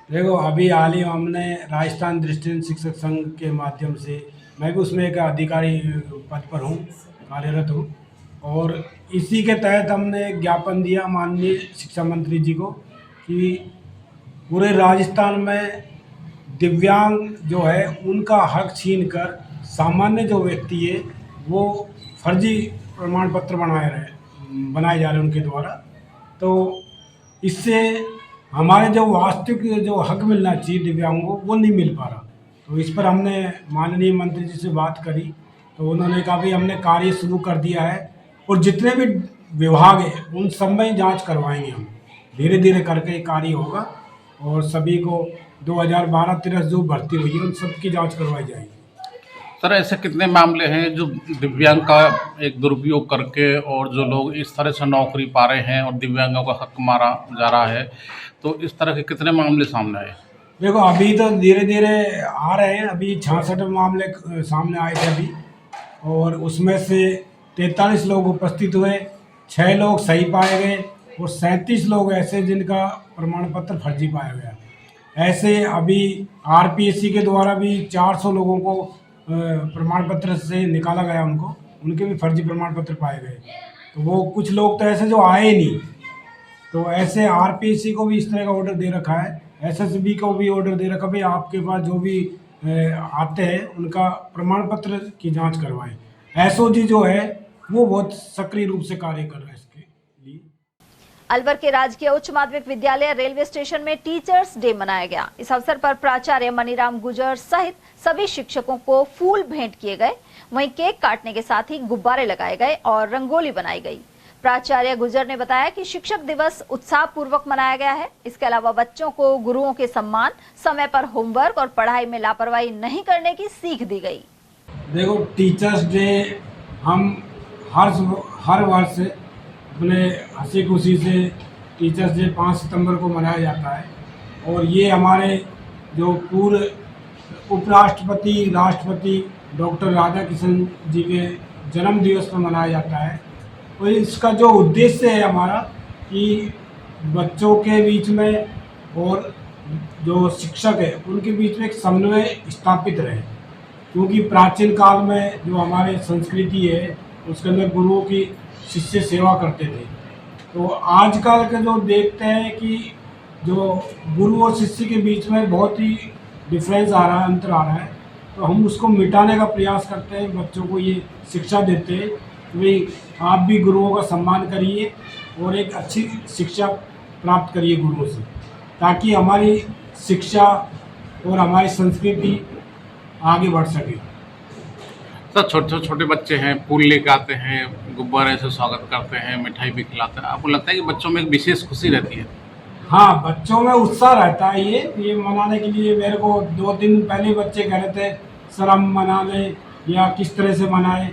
Speaker 15: देखो, अभी हाल ही हमने राजस्थान दृष्टिहीन शिक्षक संघ के माध्यम से, मैं भी उसमें एक अधिकारी पद पर हूँ, कार्यरत हूँ, और इसी के तहत हमने ज्ञापन दिया माननीय शिक्षा मंत्री जी को कि पूरे राजस्थान में दिव्यांग जो है उनका हक छीन कर सामान्य जो व्यक्ति है वो फर्जी प्रमाण पत्र बनाए जा रहे उनके द्वारा। तो इससे हमारे जो वास्तविक जो हक मिलना चाहिए दिव्यांगों को वो नहीं मिल पा रहा। तो इस पर हमने माननीय मंत्री जी से बात करी तो उन्होंने कहा भी हमने कार्य शुरू कर दिया है और जितने भी विभाग है उन सब में जाँच करवाएंगे। हम धीरे धीरे करके कार्य होगा और सभी को 2012-13 जो भर्ती हुई है उन सब की जाँच करवाई जाएगी।
Speaker 14: सर, ऐसे कितने मामले हैं जो दिव्यांग का एक दुरुपयोग करके और जो लोग इस तरह से नौकरी पा रहे हैं और दिव्यांगों का हक मारा जा रहा है, तो इस तरह के कितने मामले सामने आए?
Speaker 15: देखो, अभी तो धीरे धीरे आ रहे हैं। अभी 66 मामले सामने आए थे अभी, और उसमें से 43 लोग उपस्थित हुए, 6 लोग सही पाए गए और 37 लोग ऐसे जिनका प्रमाण पत्र फर्जी पाया गया। ऐसे अभी आरपीएससी के द्वारा भी 400 लोगों को प्रमाण पत्र से निकाला गया, उनके भी फर्जी प्रमाण पत्र पाए गए। तो वो कुछ लोग तो ऐसे जो आए नहीं, तो ऐसे आरपीएससी को भी इस तरह का ऑर्डर दे रखा है, एसएसबी को भी ऑर्डर दे रखा, भाई आपके पास जो भी आते हैं उनका प्रमाण पत्र की जांच करवाएं। एसओजी जो है वो बहुत सक्रिय रूप से कार्य कर रहा है इसके लिए।
Speaker 2: अलवर के राजकीय उच्च माध्यमिक विद्यालय रेलवे स्टेशन में टीचर्स डे मनाया गया। इस अवसर पर प्राचार्य मनीराम गुर्जर सहित सभी शिक्षकों को फूल भेंट किए गए। वहीं केक काटने के साथ ही गुब्बारे लगाए गए और रंगोली बनाई गई। प्राचार्य गुर्जर ने बताया कि शिक्षक दिवस उत्साह पूर्वक मनाया गया है। इसके अलावा बच्चों को गुरुओं के सम्मान, समय पर होमवर्क और पढ़ाई में लापरवाही नहीं करने की सीख दी गई।
Speaker 15: देखो, टीचर्स डे हम हर वर्ष अपने हंसी खुशी से टीचर्स डे 5 सितंबर को मनाया जाता है और ये हमारे जो पूर्व उपराष्ट्रपति राष्ट्रपति डॉक्टर राधाकृष्णन जी के जन्म दिवस पर मनाया जाता है। और इसका जो उद्देश्य है हमारा कि बच्चों के बीच में और जो शिक्षक है उनके बीच में एक समन्वय स्थापित रहे, क्योंकि प्राचीन काल में जो हमारे संस्कृति है उसके अंदर गुरुओं की शिष्य सेवा करते थे। तो आजकल के जो देखते हैं कि जो गुरु और शिष्य के बीच में बहुत ही डिफरेंस आ रहा है, अंतर आ रहा है, तो हम उसको मिटाने का प्रयास करते हैं। बच्चों को ये शिक्षा देते हैं कि आप भी गुरुओं का सम्मान करिए और एक अच्छी शिक्षा प्राप्त करिए गुरुओं से, ताकि हमारी शिक्षा और हमारी संस्कृति आगे बढ़ सके।
Speaker 14: सर, छोटे बच्चे हैं, फूल लेकर आते हैं, गुब्बारे से स्वागत करते हैं, मिठाई भी खिलाते हैं। आपको लगता है कि बच्चों में एक विशेष खुशी रहती है?
Speaker 15: हाँ, बच्चों में उत्साह रहता है ये मनाने के लिए। मेरे को 2 दिन पहले बच्चे कह रहे थे सर हम मना लें या किस तरह से मनाएं,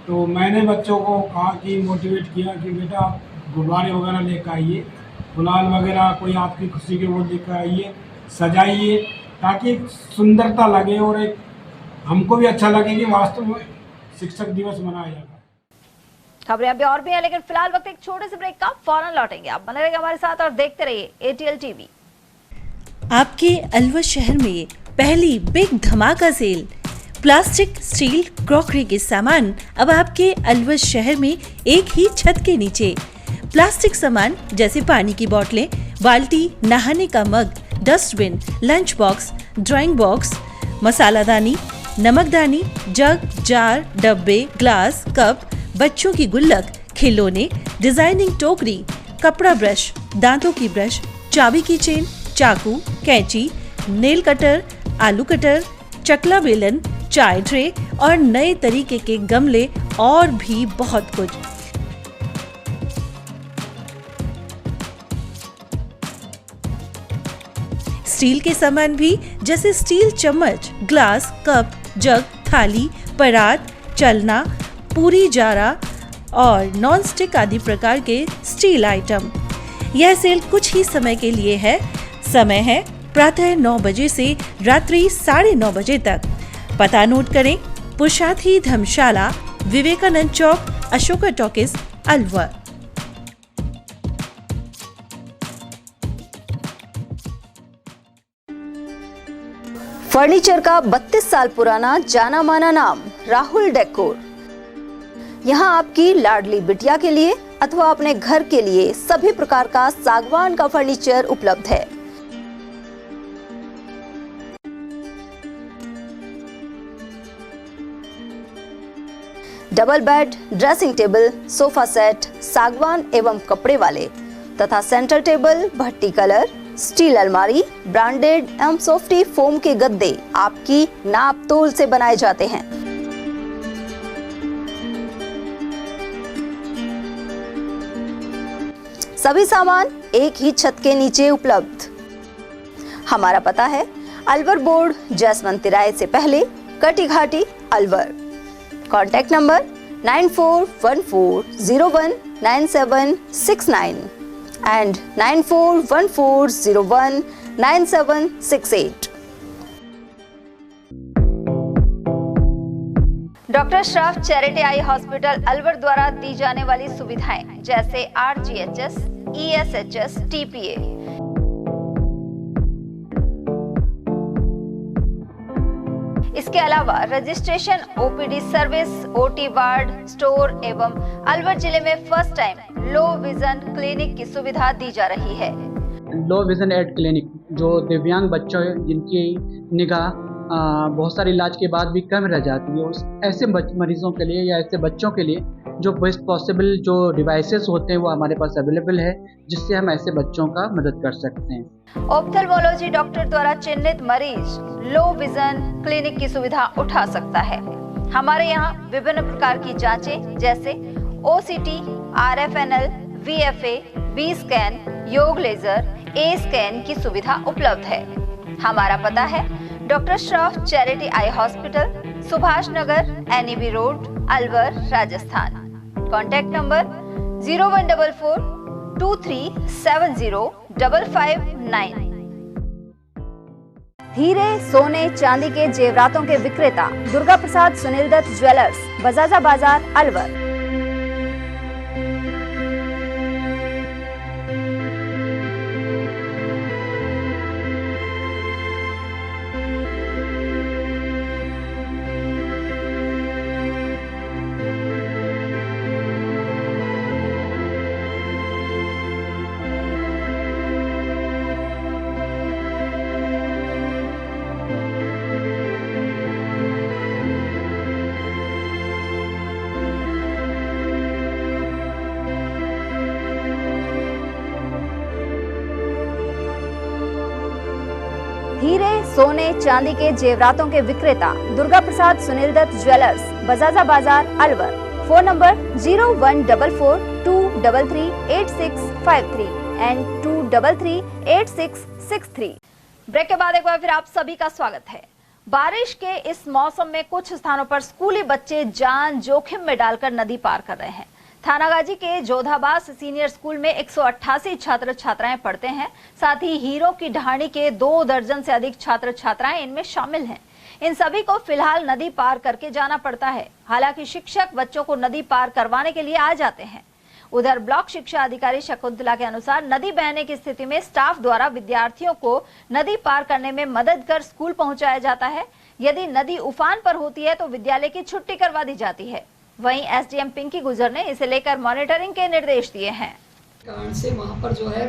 Speaker 15: तो मैंने बच्चों को कहा कि मोटिवेट किया कि बेटा आप गुब्बारे वगैरह लेकर आइए, गुलाल वगैरह कोई आपकी खुशी के वो लेकर आइए, सजाइए, ताकि सुंदरता लगे और एक हमको भी अच्छा लगे कि वास्तव में शिक्षक दिवस मनाया जाता है।
Speaker 2: खबरें अभी और भी हैं, लेकिन फिलहाल वक्त एक छोटे से ब्रेक का, फौरन लौटेंगे। आप बने रहिए हमारे साथ और देखते रहिए ATL TV।
Speaker 16: आपके अलवर शहर में पहली बिग धमाका सेल, प्लास्टिक, स्टील, क्रॉकरी के सामान अब आपके अलवर शहर में एक ही छत के नीचे। प्लास्टिक सामान जैसे पानी की बोतलें, बाल्टी, नहाने का mug, dustbin, lunch box, drawing box, मसालादानी, नमकदानी, जग, जार, डब्बे, ग्लास, कप, बच्चों की गुल्लक, खिलौने, डिजाइनिंग टोकरी, कपड़ा ब्रश, दांतों की ब्रश, चाबी की चेन, चाकू, कैंची, नेल कटर, आलू कटर, चकला बेलन, चाय ट्रे और नए तरीके के गमले और भी बहुत कुछ। स्टील के सामान भी जैसे स्टील चम्मच, ग्लास, कप, जग, थाली, परात, चलना, पूरी जारा और नॉन स्टिक आदि प्रकार के स्टील आइटम। यह सेल कुछ ही समय के लिए है। समय है प्रातः 9 बजे से रात्रि 9:30 बजे तक। पता नोट करें, पुरुषार्थी धर्मशाला, विवेकानंद चौक, अशोका टॉकीज, अलवर।
Speaker 2: फर्नीचर का 32 साल पुराना जाना माना नाम राहुल डेकोर। यहाँ आपकी लाडली बिटिया के लिए अथवा अपने घर के लिए सभी प्रकार का सागवान का फर्नीचर उपलब्ध है। Double bed, dressing table, sofa set सागवान एवं कपड़े वाले तथा सेंटर टेबल, भट्टी कलर, स्टील अलमारी, ब्रांडेड एवं सॉफ्टी फोम के गद्दे आपकी नाप तोल से बनाए जाते हैं। सभी सामान एक ही छत के नीचे उपलब्ध। हमारा पता है अलवर बोर्ड, जसवंत तिराहे से पहले, कटी घाटी, Alwar. Contact number 9414019769 and 9414019768। Doctor Shroff charity eye hospital Alwar द्वारा दी जाने वाली सुविधाएं जैसे RGHS, ESHS, TPA, इसके अलावा registration, OPD service, OT ward, store एवं अलवर जिले में first time low vision clinic की सुविधा दी जा रही है।
Speaker 17: लो विजन एड क्लिनिक जो दिव्यांग बच्चों जिनकी निगाह बहुत सारे इलाज के बाद भी कम रह जाती है। उस ऐसे मरीजों के लिए या ऐसे बच्चों के लिए जो बेस्ट पॉसिबल जो डिवाइसेस होते हैं वो हमारे पास अवेलेबल है, जिससे हम ऐसे बच्चों का मदद कर सकते हैं।
Speaker 2: ऑप्थेल्मोलॉजी डॉक्टर द्वारा चिन्हित मरीज लो विजन क्लिनिक की सुविधा उठा सकता है। हमारे यहाँ विभिन्न प्रकार की जांचें जैसे OCT, RFNL, VFA, B scan, YAG laser, A scan की सुविधा उपलब्ध है। हमारा पता है doctor Shroff charity eye hospital, Subhash Nagar, NEB road, Alwar, Rajasthan. Contact number 0144 2370 559। हीरे, सोने, चांदी के जेवरातों के विक्रेता दुर्गा प्रसाद सुनील दत्त ज्वेलर्स, बजाजा बाजार, अलवर। हीरे, सोने, चांदी के जेवरातों के विक्रेता Durga Prasad Sunil Dutt Jewellers, Bajaja Bazaar, Alwar. Phone number 0144233863 and 2338663। Break के बाद एक बार फिर आप सभी का स्वागत है। बारिश के इस मौसम में कुछ स्थानों पर स्कूली बच्चे जान जोखिम में डालकर नदी पार कर रहे हैं। थानागाजी के जोधाबास सीनियर स्कूल में 188 छात्र छात्राएं पढ़ते हैं। साथ ही हीरों की ढाणी के 2 दर्जन से अधिक छात्र छात्राएं इनमें शामिल हैं। इन सभी को फिलहाल नदी पार करके जाना पड़ता है। हालांकि शिक्षक बच्चों को नदी पार करवाने के लिए आ जाते हैं। उधर ब्लॉक शिक्षा अधिकारी शकुंतला के अनुसार नदी बहने की स्थिति में स्टाफ द्वारा विद्यार्थियों को नदी पार करने में मदद कर स्कूल पहुंचाया जाता है। यदि नदी उफान पर होती है तो विद्यालय की छुट्टी करवा दी जाती है। वहीं SDM पिंकी गुजर ने इसे लेकर मॉनिटरिंग के निर्देश दिए हैं।
Speaker 18: कारण से वहाँ पर जो है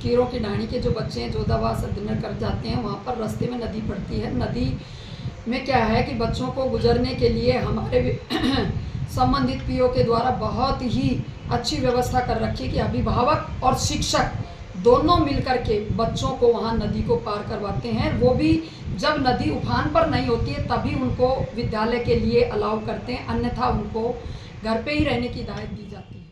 Speaker 18: कीरों की ढाणी के जो बच्चे हैं जोधाबास डिनर कर जाते हैं, वहाँ पर रास्ते में नदी पड़ती है। नदी में क्या है कि बच्चों को गुजरने के लिए हमारे संबंधित PO के द्वारा बहुत ही अच्छी व्यवस्था कर रखी है कि अभिभावक और शिक्षक दोनों मिलकर के बच्चों को वहाँ नदी को पार करवाते हैं। वो भी जब नदी उफान पर नहीं होती है तभी उनको विद्यालय के लिए अलाउ करते हैं, अन्यथा उनको घर पे ही रहने की हिदायत दी जाती है।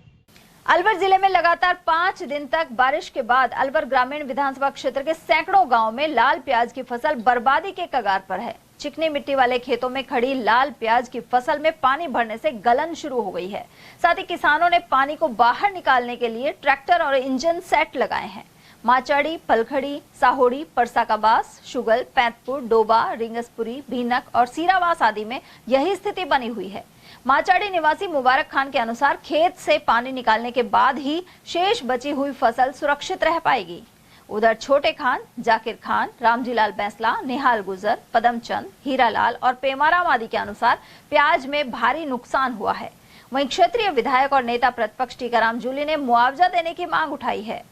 Speaker 2: अलवर जिले में लगातार 5 दिन तक बारिश के बाद अलवर ग्रामीण विधानसभा क्षेत्र के सैकड़ों गांवों में लाल प्याज की फसल बर्बादी के कगार पर है। चिकनी मिट्टी वाले खेतों में खड़ी लाल प्याज की फसल में पानी भरने से गलन शुरू हो गई है। साथ ही किसानों ने पानी को बाहर निकालने के लिए ट्रैक्टर और इंजन सेट लगाए हैं। माचाड़ी, पलखड़ी, साहोड़ी, परसाकाबास, शुगल, पैंतपुर, डोबा, रिंगसपुरी, भीनक और सीरावास आदि में यही स्थिति बनी हुई है। माचाड़ी निवासी मुबारक खान के अनुसार खेत से पानी निकालने के बाद ही शेष बची हुई फसल सुरक्षित रह पाएगी। उधर छोटे खान, जाकिर खान, रामजीलाल बैंसला, निहाल गुजर, पदमचंद, हीरालाल और पेमाराम आदि के अनुसार प्याज में भारी नुकसान हुआ है। वहीं क्षेत्रीय विधायक और नेता प्रतिपक्ष टीकाराम जूली ने मुआवजा देने की मांग उठाई है।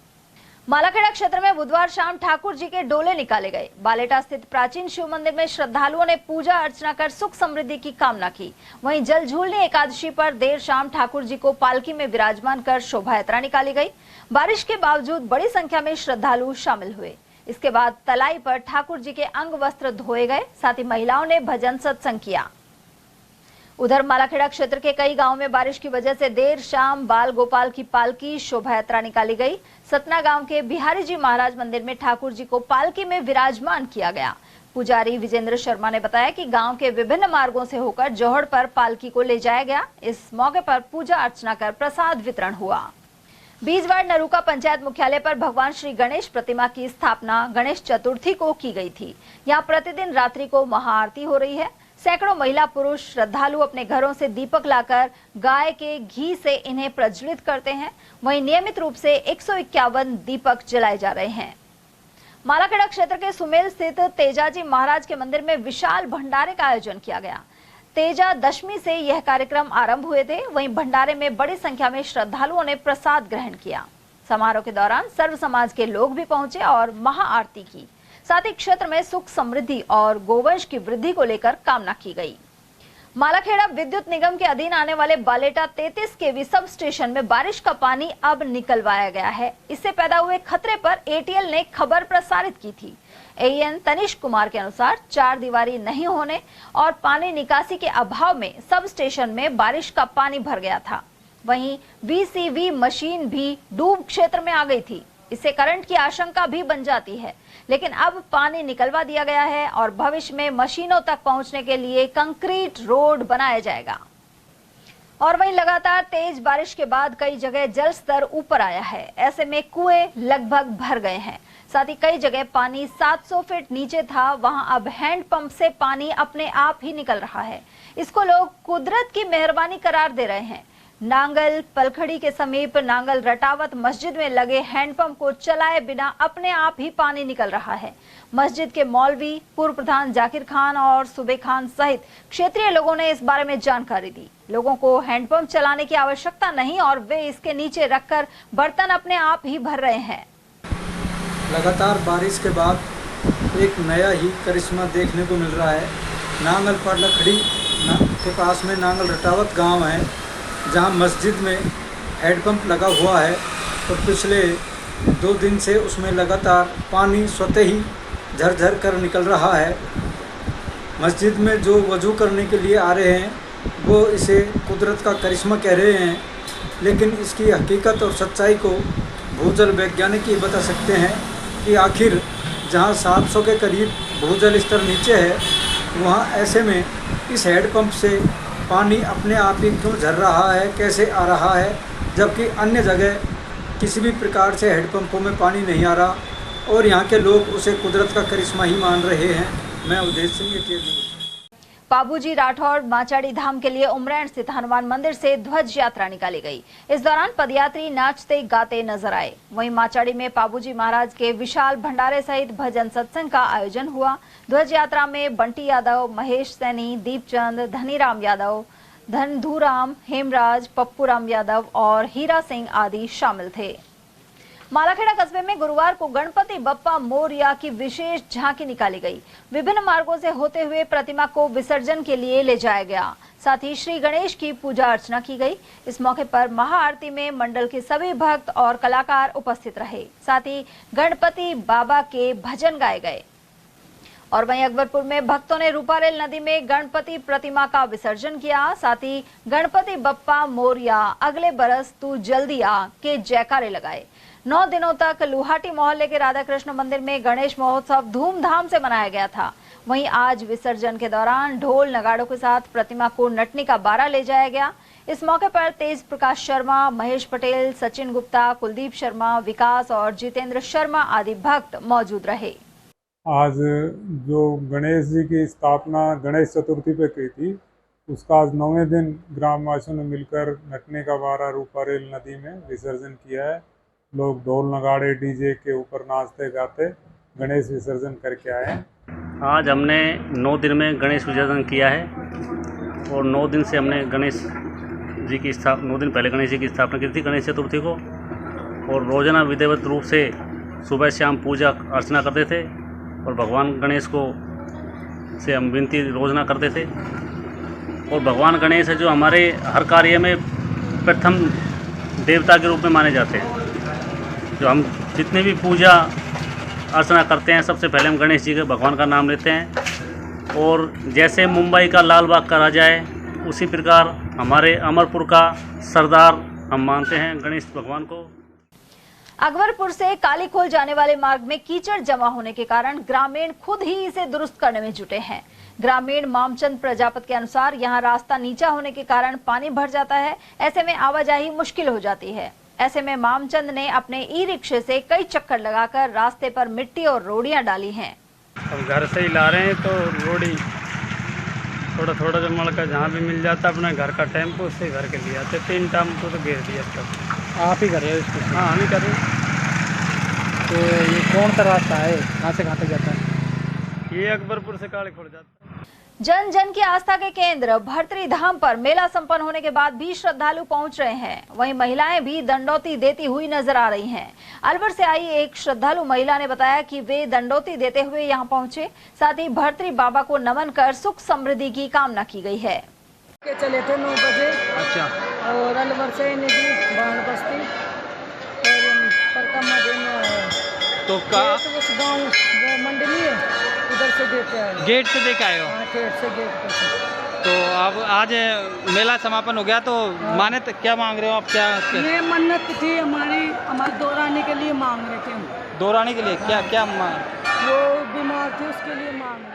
Speaker 2: मालाखेड़ा क्षेत्र में बुधवार शाम ठाकुर जी के डोले निकाले गए। बालेटा स्थित प्राचीन शिव मंदिर में श्रद्धालुओं ने पूजा अर्चना कर सुख समृद्धि की कामना की। वहीं जलझूलनी एकादशी पर देर शाम ठाकुर जी को पालकी में विराजमान कर शोभा यात्रा निकाली गई। बारिश के बावजूद बड़ी संख्या में श्रद्धालु शामिल हुए। इसके बाद तलाई पर ठाकुर जी के अंग वस्त्र धोए गए। साथ ही महिलाओं ने भजन सत्संग किया। उधर मालाखेड़ा क्षेत्र के कई गांवों में बारिश की वजह से देर शाम बाल गोपाल की पालकी शोभा यात्रा निकाली गई। सतना गांव के बिहारी जी महाराज मंदिर में ठाकुर जी को पालकी में विराजमान किया गया। पुजारी विजेंद्र शर्मा ने बताया कि गांव के विभिन्न मार्गों से होकर जोहड़ पर पालकी को ले जाया गया। इस मौके पर पूजा अर्चना कर प्रसाद वितरण हुआ। बीजवाड़ नरूका पंचायत मुख्यालय पर भगवान श्री गणेश प्रतिमा की स्थापना गणेश चतुर्थी को की गई थी। यहाँ प्रतिदिन रात्रि को महाआरती हो रही है। सैकड़ों महिला पुरुष श्रद्धालु अपने घरों से दीपक लाकर गाय के घी से इन्हें प्रज्वलित करते हैं। वहीं नियमित रूप से 151 दीपक जलाए जा रहे हैं। मालाखेड़ा क्षेत्र के सुमेल स्थित तेजाजी महाराज के मंदिर में विशाल भंडारे का आयोजन किया गया। तेजा दशमी से यह कार्यक्रम आरंभ हुए थे। वहीं भंडारे में बड़ी संख्या में श्रद्धालुओं ने प्रसाद ग्रहण किया। समारोह के दौरान सर्व समाज के लोग भी पहुंचे और महाआरती की। साथ ही क्षेत्र में सुख समृद्धि और गोवंश की वृद्धि को लेकर कामना की गई। मालाखेड़ा विद्युत निगम के अधीन आने वाले बालेटा 33 केवी सब स्टेशन में बारिश का पानी अब निकलवाया गया है। इससे पैदा हुए खतरे पर एटीएल ने खबर प्रसारित की थी। एएन तनिष कुमार के अनुसार चार दीवारी नहीं होने और पानी निकासी के अभाव में सब स्टेशन में बारिश का पानी भर गया था। वहीं वीसीवी मशीन भी डूब क्षेत्र में आ गई थी। इससे करंट की आशंका भी बन जाती है, लेकिन अब पानी निकलवा दिया गया है और भविष्य में मशीनों तक पहुंचने के लिए कंक्रीट रोड बनाया जाएगा। और वहीं लगातार तेज बारिश के बाद कई जगह जल स्तर ऊपर आया है। ऐसे में कुएं लगभग भर गए हैं। साथ ही कई जगह पानी 700 फीट नीचे था, वहां अब हैंडपंप से पानी अपने आप ही निकल रहा है। इसको लोग कुदरत की मेहरबानी करार दे रहे हैं। नांगल पलखड़ी के समीप नांगल रटावत मस्जिद में लगे हैंडपंप को चलाए बिना अपने आप ही पानी निकल रहा है। मस्जिद के मौलवी, पूर्व प्रधान जाकिर खान और सुबे खान सहित क्षेत्रीय लोगों ने इस बारे में जानकारी दी। लोगों को हैंडपंप चलाने की आवश्यकता नहीं और वे इसके नीचे रखकर बर्तन अपने आप ही भर रहे हैं।
Speaker 6: लगातार बारिश के बाद एक नया ही करिश्मा देखने को मिल रहा है। नांगल पलखड़ी के पास में नांगल रटावत गाँव है, जहां मस्जिद में हैंडपंप लगा हुआ है और पिछले 2 दिन से उसमें लगातार पानी स्वतः ही झरझर कर निकल रहा है। मस्जिद में जो वजू करने के लिए आ रहे हैं वो इसे कुदरत का करिश्मा कह रहे हैं, लेकिन इसकी हकीकत और सच्चाई को भूजल वैज्ञानिक ही बता सकते हैं कि आखिर जहां 700 के करीब भूजल स्तर नीचे है, वहां ऐसे में इस हैंडपंप से पानी अपने आप ही क्यों झर रहा है, कैसे आ रहा है, जबकि अन्य जगह किसी भी प्रकार से हैंडपंपों में पानी नहीं आ रहा और यहाँ के लोग उसे कुदरत का करिश्मा ही मान रहे हैं। मैं उदय सिंह न्यूज़।
Speaker 2: बाबूजी राठौड़ माचाड़ी धाम के लिए उमरैण स्थित हनुमान मंदिर से ध्वज यात्रा निकाली गई। इस दौरान पदयात्री नाचते गाते नजर आए। वहीं माचाड़ी में बाबूजी महाराज के विशाल भंडारे सहित भजन सत्संग का आयोजन हुआ। ध्वज यात्रा में बंटी यादव, महेश सैनी, दीपचंद, धनीराम यादव, धनधूराम, हेमराज, पप्पूराम यादव और हीरा सिंह आदि शामिल थे। मालाखेड़ा कस्बे में गुरुवार को गणपति बप्पा मोरया की विशेष झांकी निकाली गई। विभिन्न मार्गों से होते हुए प्रतिमा को विसर्जन के लिए ले जाया गया। साथ ही श्री गणेश की पूजा अर्चना की गई। इस मौके पर महाआरती में मंडल के सभी भक्त और कलाकार उपस्थित रहे। साथ ही गणपति बाबा के भजन गाए गए। और वहीं अकबरपुर में भक्तों ने रूपारेल नदी में गणपति प्रतिमा का विसर्जन किया। साथ ही गणपति बप्पा मोरया अगले बरस तू जल्दी आ के जयकारे लगाए। 9 दिनों तक लुहाटी मोहल्ले के राधा कृष्ण मंदिर में गणेश महोत्सव धूमधाम से मनाया गया था। वहीं आज विसर्जन के दौरान ढोल नगाड़ों के साथ प्रतिमा को नटनी का बारा ले जाया गया। इस मौके पर तेज प्रकाश शर्मा, महेश पटेल, सचिन गुप्ता, कुलदीप शर्मा, विकास और जितेंद्र शर्मा आदि भक्त मौजूद रहे।
Speaker 19: आज जो गणेश जी की स्थापना गणेश चतुर्थी पे की थी, उसका आज 9वें दिन ग्रामवासियों ने मिलकर नटने का बारा रूपारेल नदी में विसर्जन किया है। लोग ढोल नगाड़े डीजे के ऊपर नाचते गाते गणेश विसर्जन करके आए हैं।
Speaker 20: आज हमने 9 दिन में गणेश विसर्जन किया है और 9 दिन से हमने गणेश जी की 9 दिन पहले गणेश जी की स्थापना की थी गणेश चतुर्थी को, और रोजाना विधिवत रूप से सुबह शाम पूजा अर्चना करते थे और भगवान गणेश को से हम विनती रोजाना करते थे। और भगवान गणेश है जो हमारे हर कार्य में प्रथम देवता के रूप में माने जाते हैं। जो हम जितने भी पूजा अर्चना करते हैं सबसे पहले हम गणेश जी के भगवान का नाम लेते हैं। और जैसे मुंबई का लाल बाग का राजा है, उसी प्रकार हमारे अमरपुर का सरदार हम मानते हैं गणेश भगवान को।
Speaker 2: अकबरपुर से कालीखोल जाने वाले मार्ग में कीचड़ जमा होने के कारण ग्रामीण खुद ही इसे दुरुस्त करने में जुटे हैं। ग्रामीण मामचंद प्रजापत के अनुसार यहां रास्ता नीचा होने के कारण पानी भर जाता है। ऐसे में आवाजाही मुश्किल हो जाती है। ऐसे में मामचंद ने अपने ई रिक्शे से कई चक्कर लगाकर रास्ते पर मिट्टी और रोड़ियां डाली हैं।
Speaker 21: अब घर से ही ला रहे हैं तो रोड़ी थोड़ा जमड़ का जहाँ भी मिल जाता अपना घर का टेम्पो से घर के लिए आते। 3 टेम्पो तो घेर दिया तब।
Speaker 6: आप ही कर रहे हो इसको?
Speaker 21: हाँ, हम ही कर रहे हैं।
Speaker 6: तो ये कौन सा रास्ता है, कहाँ से कहाँ तक जाता है?
Speaker 21: ये अकबरपुर से कालीखोल जाता है।
Speaker 2: जन जन की आस्था के केंद्र भर्तरी धाम पर मेला संपन्न होने के बाद भी श्रद्धालु पहुंच रहे हैं। वहीं महिलाएं भी दंडौती देती हुई नजर आ रही हैं। अलवर से आई एक श्रद्धालु महिला ने बताया कि वे दंडौती देते हुए यहां पहुंचे, साथ ही भर्तरी बाबा को नमन कर सुख समृद्धि की कामना की गई है।
Speaker 1: चले थे 9 बजे। अच्छा। और अलवर से निकली बाण बस्ती और परकमा देने आए।
Speaker 22: तो का
Speaker 1: उस गांव वो मंडली है, उधर से देते आए।
Speaker 22: गेट से देख आए हो?
Speaker 1: हाँ, गेट से।
Speaker 22: तो अब आज मेला समापन हो गया, तो मान्यत क्या मांग रहे हो आप? क्या
Speaker 1: ये मन्नत थी हमारे दोहराने के लिए मांग रहे थे हम।
Speaker 22: दोहराने के लिए क्या क्या
Speaker 1: वो बीमार थी उसके लिए मांग रहे।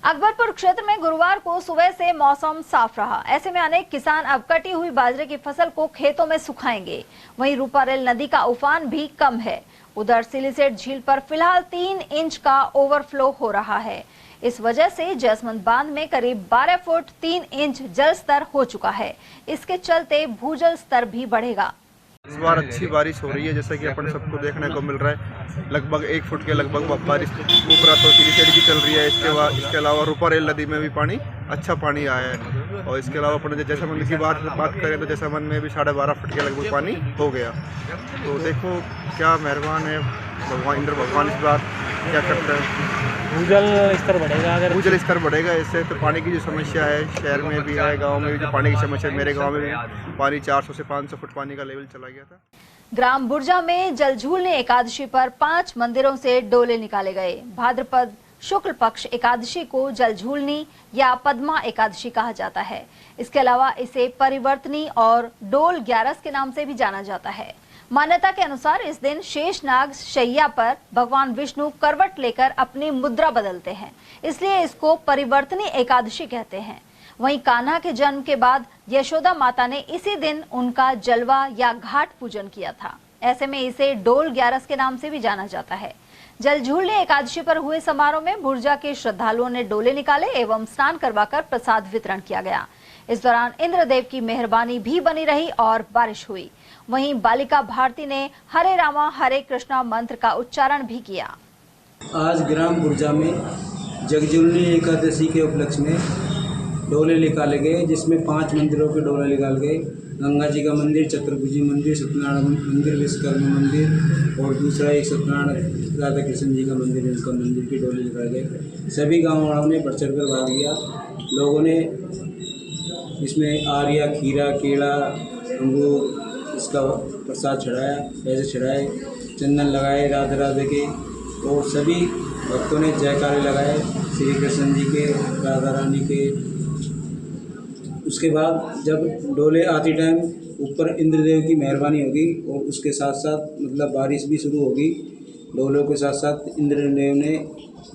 Speaker 2: अकबरपुर क्षेत्र में गुरुवार को सुबह से मौसम साफ रहा। ऐसे में अनेक किसान अब कटी हुई बाजरे की फसल को खेतों में सुखाएंगे। वहीं रूपारेल नदी का उफान भी कम है। उधर सिलीसेट झील पर फिलहाल 3 इंच का ओवरफ्लो हो रहा है। इस वजह से जसमंत बांध में करीब 12 फुट 3 इंच जल स्तर हो चुका है। इसके चलते भूजल स्तर भी बढ़ेगा।
Speaker 23: इस बार अच्छी बारिश हो रही है, जैसा कि अपन सबको देखने को मिल रहा है। लगभग 1 फुट के लगभग बारिश ऊपरा तो सिलीसेट भी चल रही है। इसके अलावा रूपारेल नदी में भी पानी अच्छा पानी आया है। और इसके अलावा अपन जैसलमेर की बात करें तो जैसलमेर में भी 12.5 फुट के लगभग पानी हो गया। तो देखो क्या मेहरबान है भगवान, इंद्र भगवान इस बार क्या करते हैं।
Speaker 22: भूजल स्तर बढ़ेगा, अगर
Speaker 23: भूजल स्तर बढ़ेगा इससे तो पानी की जो समस्या है शहर में भी है, गांव में भी जो पानी की समस्या है। मेरे गांव में भी पानी 400 से 500 फुट पानी का लेवल चला गया था।
Speaker 2: ग्राम बुर्जा में जलझूलने एकादशी पर 5 मंदिरों से डोले निकाले गए। भाद्रपद शुक्ल पक्ष एकादशी को जलझूलनी या पद्मा एकादशी कहा जाता है। इसके अलावा इसे परिवर्तनी और डोल 11 के नाम से भी जाना जाता है। मान्यता के अनुसार इस दिन शेषनाग शैया पर भगवान विष्णु करवट लेकर अपनी मुद्रा बदलते हैं, इसलिए इसको परिवर्तनी एकादशी कहते हैं। वहीं कान्हा के जन्म के बाद यशोदा माता ने इसी दिन उनका जलवा या घाट पूजन किया था। ऐसे में इसे डोल 11 के नाम से भी जाना जाता है। जलझूलने एकादशी पर हुए समारोह में बुर्जा के श्रद्धालुओं ने डोले निकाले एवं स्नान करवाकर प्रसाद वितरण किया गया। इस दौरान इंद्रदेव की मेहरबानी भी बनी रही और बारिश हुई। वहीं बालिका भारती ने हरे रामा हरे कृष्णा मंत्र का उच्चारण भी किया।
Speaker 24: आज ग्राम बुर्जा में जगजूलनी एकादशी के उपलक्ष्य में डोले निकाले गए, जिसमें 5 मंदिरों के डोले निकाल गए। गंगा जी का मंदिर, चतुर्भुजी मंदिर, सत्यनारायण मंदिर, विश्वकर्मा मंदिर और दूसरा एक सत्यनारायण राधा कृष्ण जी का मंदिर, इनका मंदिर के डोले निकाले गए। सभी गाँव वालों ने बढ़ चढ़ कर भाग लिया। लोगों ने इसमें आरिया, खीरा, केला, अंगूर इसका प्रसाद चढ़ाया, पैसे चढ़ाए, चंदन लगाए राधे राधे के, और सभी भक्तों ने जयकारे लगाए श्री कृष्ण जी के, राधा रानी के। उसके बाद जब डोले आती टाइम ऊपर इंद्रदेव की मेहरबानी होगी और उसके साथ साथ मतलब बारिश भी शुरू होगी। डोलों के साथ साथ इंद्रदेव ने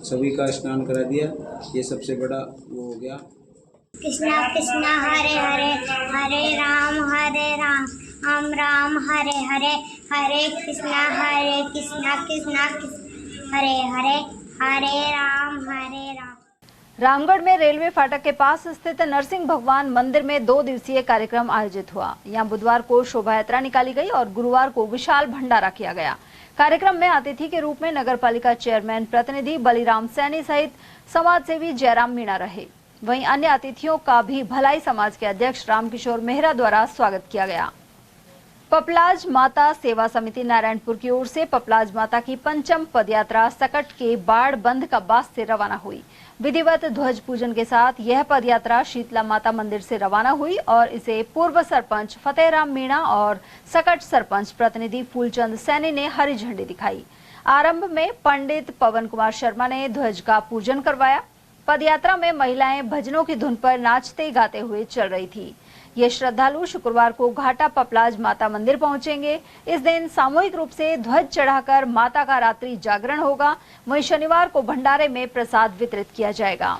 Speaker 24: सभी का स्नान करा दिया। ये सबसे बड़ा वो हो गया।
Speaker 25: कृष्णा कृष्णा हरे हरे, हरे राम राम राम हरे हरे, हरे कृष्णा कृष्णा हरे हरे, हरे राम।
Speaker 2: रामगढ़ में रेलवे फाटक के पास स्थित नरसिंह भगवान मंदिर में 2 दिवसीय कार्यक्रम आयोजित हुआ। यहां बुधवार को शोभा यात्रा निकाली गई और गुरुवार को विशाल भंडारा किया गया। कार्यक्रम में अतिथि के रूप में नगर पालिका चेयरमैन प्रतिनिधि बलिराम सैनी सहित समाज सेवी जयराम मीणा रहे। वहीं अन्य अतिथियों का भी भलाई समाज के अध्यक्ष रामकिशोर मेहरा द्वारा स्वागत किया गया। पपलाज माता सेवा समिति नारायणपुर की ओर से पपलाज माता की 5वीं पदयात्रा सकट के बाढ़ बंध कब्बास से रवाना हुई। विधिवत ध्वज पूजन के साथ यह पदयात्रा शीतला माता मंदिर से रवाना हुई और इसे पूर्व सरपंच फतेहराम मीणा और सकट सरपंच प्रतिनिधि फूलचंद सैनी ने हरी झंडी दिखाई। आरंभ में पंडित पवन कुमार शर्मा ने ध्वज का पूजन करवाया। पदयात्रा में महिलाएं भजनों की धुन पर नाचते गाते हुए चल रही थी। ये श्रद्धालु शुक्रवार को घाटा पपलाज माता मंदिर पहुंचेंगे। इस दिन सामूहिक रूप से ध्वज चढ़ाकर माता का रात्रि जागरण होगा। वहीं शनिवार को भंडारे में प्रसाद वितरित किया जाएगा।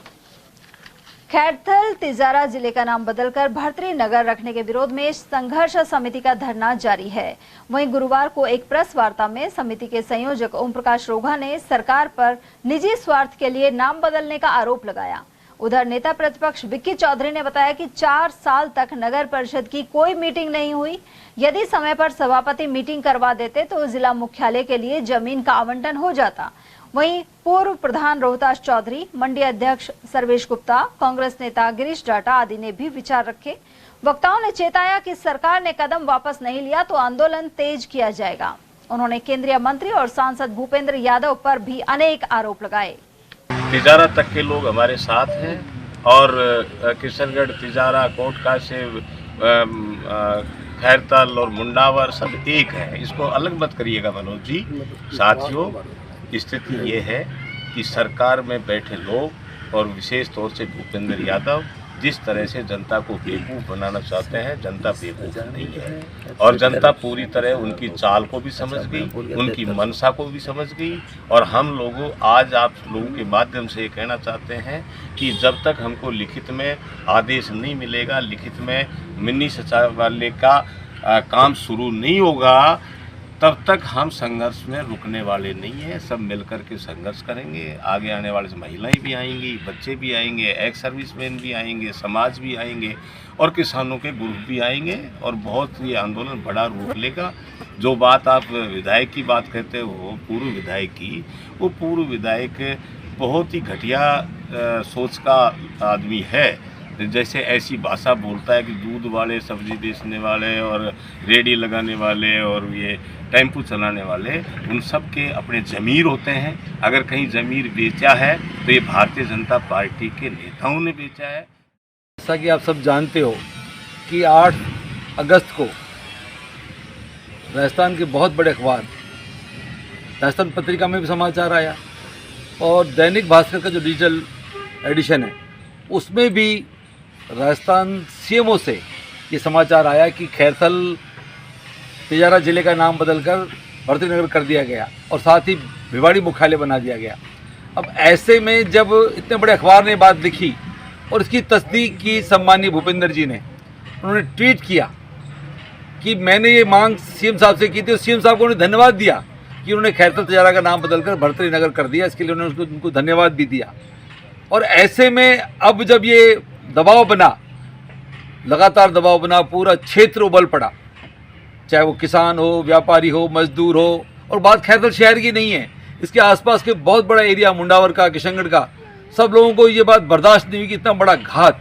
Speaker 2: खैरथल तिजारा जिले का नाम बदलकर भर्तरी नगर रखने के विरोध में संघर्ष समिति का धरना जारी है। वहीं गुरुवार को एक प्रेस वार्ता में समिति के संयोजक ओम प्रकाश रोघा ने सरकार पर निजी स्वार्थ के लिए नाम बदलने का आरोप लगाया। उधर नेता प्रतिपक्ष विक्की चौधरी ने बताया कि 4 साल तक नगर परिषद की कोई मीटिंग नहीं हुई। यदि समय पर सभापति मीटिंग करवा देते तो जिला मुख्यालय के लिए जमीन का आवंटन हो जाता। वहीं पूर्व प्रधान रोहतास चौधरी, मंडी अध्यक्ष सर्वेश गुप्ता, कांग्रेस नेता गिरीश डाटा आदि ने भी विचार रखे। वक्ताओं ने चेताया कि सरकार ने कदम वापस नहीं लिया तो आंदोलन तेज किया जाएगा। उन्होंने केंद्रीय मंत्री और सांसद भूपेंद्र यादव पर भी अनेक आरोप लगाए।
Speaker 3: तिजारा तक के लोग हमारे साथ हैं और किशनगढ़, तिजारा, कोटका से खैरतल और मुंडावर सब एक है। इसको अलग मत करिएगा मनोज जी। साथियों, स्थिति ये है कि सरकार में बैठे लोग और विशेष तौर से भूपेंद्र यादव जिस तरह से जनता को बेवकूफ़ बनाना चाहते हैं, जनता बेवकूफ़ नहीं है और जनता पूरी तरह उनकी चाल को भी समझ गई, उनकी मंशा को भी समझ गई। और हम लोगों आज आप लोगों के माध्यम से ये कहना चाहते हैं कि जब तक हमको लिखित में आदेश नहीं मिलेगा, लिखित में मिनी सचिवालय का काम शुरू नहीं होगा, तब तक हम संघर्ष में रुकने वाले नहीं हैं। सब मिलकर के संघर्ष करेंगे। आगे आने वाले महिलाएं भी आएंगी, बच्चे भी आएंगे, एक्स सर्विसमैन भी आएंगे, समाज भी आएंगे और किसानों के ग्रुप भी आएंगे और बहुत ये आंदोलन बड़ा रूप लेगा। जो बात आप विधायक की बात कहते हो, पूर्व विधायक की, वो पूर्व विधायक बहुत ही घटिया सोच का आदमी है। जैसे ऐसी भाषा बोलता है कि दूध वाले, सब्जी बेचने वाले और रेडी लगाने वाले और ये टेम्पू चलाने वाले, उन सब के अपने ज़मीर होते हैं। अगर कहीं ज़मीर बेचा है तो ये भारतीय जनता पार्टी के नेताओं ने बेचा है।
Speaker 5: जैसा कि आप सब जानते हो कि 8 अगस्त को राजस्थान के बहुत बड़े अखबार राजस्थान पत्रिका में भी समाचार आया और दैनिक भास्कर का जो डिजिटल एडिशन है उसमें भी राजस्थान सीएमओ से ये समाचार आया कि खैरथल तिजारा जिले का नाम बदलकर भर्ती नगर कर दिया गया और साथ ही भिवाड़ी मुख्यालय बना दिया गया। अब ऐसे में जब इतने बड़े अखबार ने बात लिखी और इसकी तस्दीक की सम्मानीय भूपेंद्र जी ने, उन्होंने ट्वीट किया कि मैंने ये मांग सीएम साहब से की थी और सीएम साहब को उन्होंने धन्यवाद दिया कि उन्होंने खैरथल तिजारा का नाम बदलकर भर्ती नगर कर दिया। इसके लिए उन्होंने उनको धन्यवाद भी दिया। और ऐसे में अब जब ये दबाव बना, लगातार दबाव बना, पूरा क्षेत्र उबल पड़ा, चाहे वो किसान हो, व्यापारी हो, मजदूर हो। और बात खैरथल शहर की नहीं है, इसके आसपास के बहुत बड़ा एरिया मुंडावर का, किशनगढ़ का, सब लोगों को ये बात बर्दाश्त नहीं हुई कि इतना बड़ा घात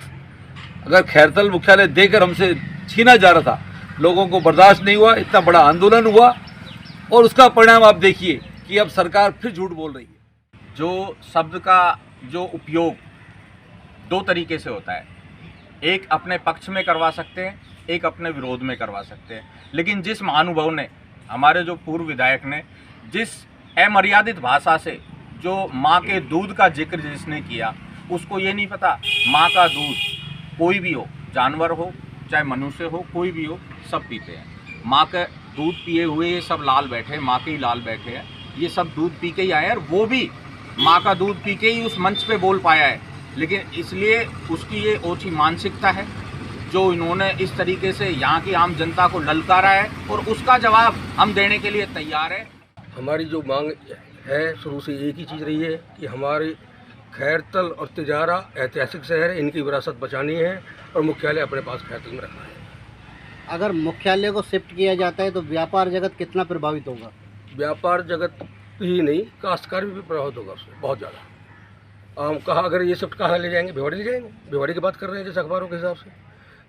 Speaker 5: अगर खैरथल मुख्यालय देकर हमसे छीना जा रहा था, लोगों को बर्दाश्त नहीं हुआ, इतना बड़ा आंदोलन हुआ और उसका परिणाम आप देखिए कि अब सरकार फिर झूठ बोल रही है।
Speaker 7: जो शब्द का जो उपयोग 2 तरीके से होता है, एक अपने पक्ष में करवा सकते हैं, एक अपने विरोध में करवा सकते हैं। लेकिन जिस महानुभाव ने, हमारे जो पूर्व विधायक ने, जिस अमर्यादित भाषा से जो माँ के दूध का जिक्र जिसने किया, उसको ये नहीं पता माँ का दूध कोई भी हो, जानवर हो चाहे मनुष्य हो, कोई भी हो, सब पीते हैं। माँ का दूध पिए हुए ये सब लाल बैठे, माँ के ही लाल बैठे हैं, ये सब दूध पी के ही आए हैं और वो भी माँ का दूध पी के ही उस मंच पे बोल पाया है। लेकिन इसलिए उसकी ये ओछी मानसिकता है जो इन्होंने इस तरीके से यहाँ की आम जनता को ललकारा है और उसका जवाब हम देने के लिए तैयार है।
Speaker 8: हमारी जो मांग है शुरू से एक ही चीज़ रही है कि हमारे खैरथल और तिजारा ऐतिहासिक शहर है, इनकी विरासत बचानी है और मुख्यालय अपने पास खैरथल में रखना है।
Speaker 9: अगर मुख्यालय को शिफ्ट किया जाता है तो व्यापार जगत कितना प्रभावित होगा?
Speaker 8: व्यापार जगत ही नहीं, काश्तकार भी प्रभावित होगा उससे बहुत ज़्यादा। कहा अगर ये शिफ्ट कहाँ ले जाएंगे? भिवाड़ी ले जाएंगे। भिवाड़ी की बात कर रहे हैं जैसे अखबारों के हिसाब से।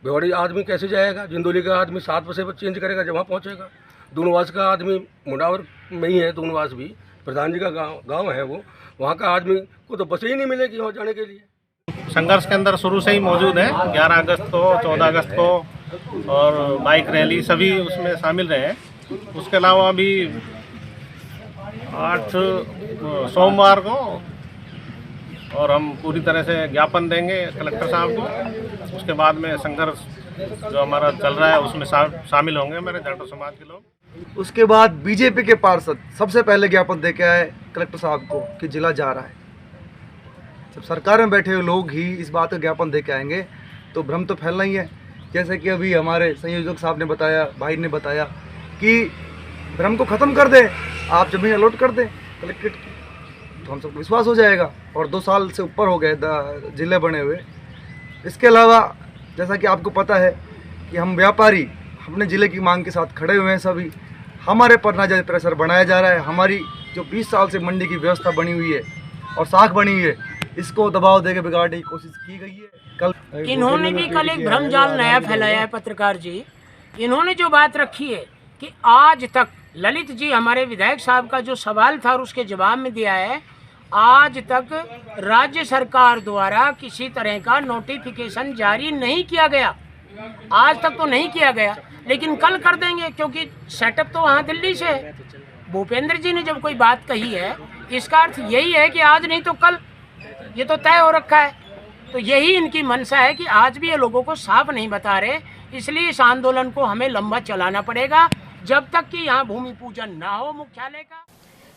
Speaker 8: भिवाड़ी आदमी कैसे जाएगा? जिंदोली का आदमी 7 बजे पर चेंज करेगा जब वहाँ पहुँचेगा। दूनवास का आदमी मुंडावर में ही है, दूनवास भी प्रधान जी का गाँव है वो, वहाँ का आदमी को तो बसें ही नहीं मिलेगी वहाँ जाने के लिए।
Speaker 26: संघर्ष के अंदर शुरू से ही मौजूद है। 11 अगस्त को, 14 अगस्त को और बाइक रैली सभी उसमें शामिल रहे हैं। उसके अलावा अभी 8 सोमवार को और हम पूरी तरह से ज्ञापन देंगे कलेक्टर साहब को। उसके बाद में संघर्ष जो हमारा चल रहा है उसमें शामिल होंगे मेरे जाटो समाज के लोग।
Speaker 27: उसके बाद बीजेपी के पार्षद सबसे पहले ज्ञापन दे के आए कलेक्टर साहब को कि जिला जा रहा है। जब सरकार में बैठे हुए लोग ही इस बात का ज्ञापन दे के आएंगे तो भ्रम तो फैलना ही है। जैसे कि अभी हमारे संयोजक साहब ने बताया, भाई ने बताया कि भ्रम को ख़त्म कर दें, आप जमीन अलॉट कर दें कलेक्ट्रेट की, तो हम सबको विश्वास हो जाएगा। और 2 साल से ऊपर हो गए जिले बने हुए। इसके अलावा जैसा कि आपको पता है कि हम व्यापारी अपने ज़िले की मांग के साथ खड़े हुए हैं। सभी हमारे पर नाजायज़ प्रेशर बनाया जा रहा है, हमारी जो 20 साल से मंडी की व्यवस्था बनी हुई है और साख बनी हुई है, इसको दबाव देकर बिगाड़ने की कोशिश की गई है। कल
Speaker 4: इन्होंने भी कल एक भ्रमजाल नया फैलाया है पत्रकार जी। इन्होंने जो बात रखी है कि आज तक ललित जी हमारे विधायक साहब का जो सवाल था और उसके जवाब में दिया है, आज तक राज्य सरकार द्वारा किसी तरह का नोटिफिकेशन जारी नहीं किया गया। आज तक तो नहीं किया गया, लेकिन कल कर देंगे, क्योंकि सेटअप तो वहाँ दिल्ली से है। भूपेंद्र जी ने जब कोई बात कही है, इसका अर्थ यही है कि आज नहीं तो कल, ये तो तय हो रखा है। तो यही इनकी मंशा है कि आज भी ये लोगों को साफ नहीं बता रहे, इसलिए इस आंदोलन को हमें लंबा चलाना पड़ेगा जब तक कि यहाँ भूमि पूजन ना हो मुख्यालय का।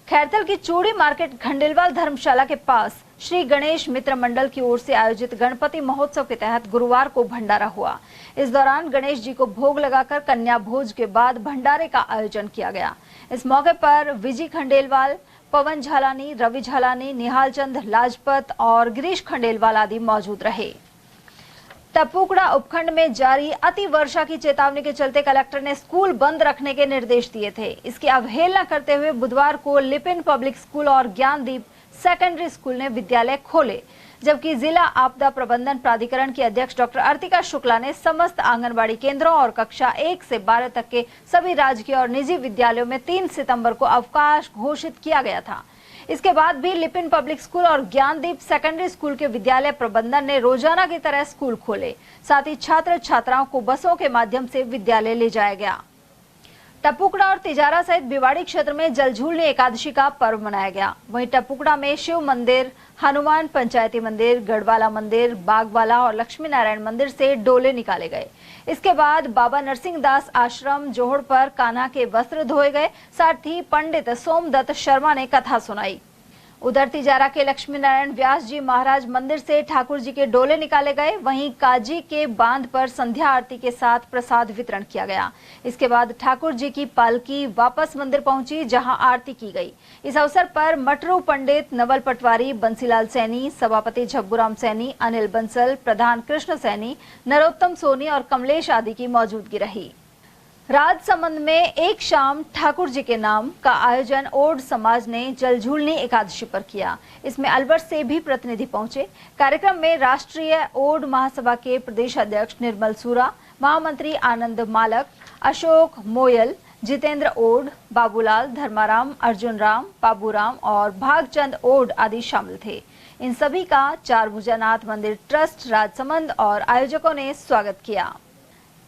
Speaker 2: खैरथल की चूड़ी मार्केट खंडेलवाल धर्मशाला के पास श्री गणेश मित्र मंडल की ओर से आयोजित गणपति महोत्सव के तहत गुरुवार को भंडारा हुआ। इस दौरान गणेश जी को भोग लगाकर कन्या भोज के बाद भंडारे का आयोजन किया गया। इस मौके पर विजय खंडेलवाल, पवन झालानी, रवि झालानी, निहाल चंद लाजपत और गिरीश खंडेलवाल आदि मौजूद रहे। टपुकड़ा उपखंड में जारी अति वर्षा की चेतावनी के चलते कलेक्टर ने स्कूल बंद रखने के निर्देश दिए थे। इसकी अवहेलना करते हुए बुधवार को लिपिन पब्लिक स्कूल और ज्ञानदीप सेकेंडरी स्कूल ने विद्यालय खोले, जबकि जिला आपदा प्रबंधन प्राधिकरण की अध्यक्ष डॉक्टर अर्तिका शुक्ला ने समस्त आंगनबाड़ी केंद्रों और कक्षा 1 से 12 तक के सभी राजकीय और निजी विद्यालयों में 3 सितंबर को अवकाश घोषित किया गया था। इसके बाद भी लिपिन पब्लिक स्कूल और ज्ञानदीप सेकेंडरी स्कूल के विद्यालय प्रबंधन ने रोजाना की तरह स्कूल खोले। साथ ही छात्र छात्राओं को बसों के माध्यम से विद्यालय ले जाया गया। टपुकड़ा और तिजारा सहित भिवाड़ी क्षेत्र में जलझूलनी एकादशी का पर्व मनाया गया। वहीं टपुकड़ा में शिव मंदिर, हनुमान पंचायती मंदिर, गढ़वाला मंदिर, बागवाला और लक्ष्मी नारायण मंदिर से डोले निकाले गए। इसके बाद बाबा नरसिंह दास आश्रम जोहड़ पर कान्हा के वस्त्र धोए गए। साथ ही पंडित सोमदत्त शर्मा ने कथा सुनाई। उधर तिजारा के लक्ष्मी नारायण व्यास जी महाराज मंदिर से ठाकुर जी के डोले निकाले गए। वहीं काजी के बांध पर संध्या आरती के साथ प्रसाद वितरण किया गया। इसके बाद ठाकुर जी की पालकी वापस मंदिर पहुंची, जहां आरती की गई। इस अवसर पर मटरू पंडित, नवल पटवारी, बंसीलाल सैनी, सभापति झब्बूराम सैनी, अनिल बंसल, प्रधान कृष्ण सैनी, नरोत्तम सोनी और कमलेश आदि की मौजूदगी रही। राजसमंद में एक शाम ठाकुर जी के नाम का आयोजन ओड समाज ने जलझूलनी एकादशी पर किया। इसमें अलवर से भी प्रतिनिधि पहुंचे। कार्यक्रम में राष्ट्रीय ओड महासभा के प्रदेश अध्यक्ष निर्मल सूरा, महामंत्री आनंद मालक, अशोक मोयल, जितेंद्र ओड, बाबूलाल, धर्माराम, अर्जुन राम, बाबूराम और भागचंद ओड आदि शामिल थे। इन सभी का चारभुजानाथ मंदिर ट्रस्ट राजसमंद और आयोजकों ने स्वागत किया।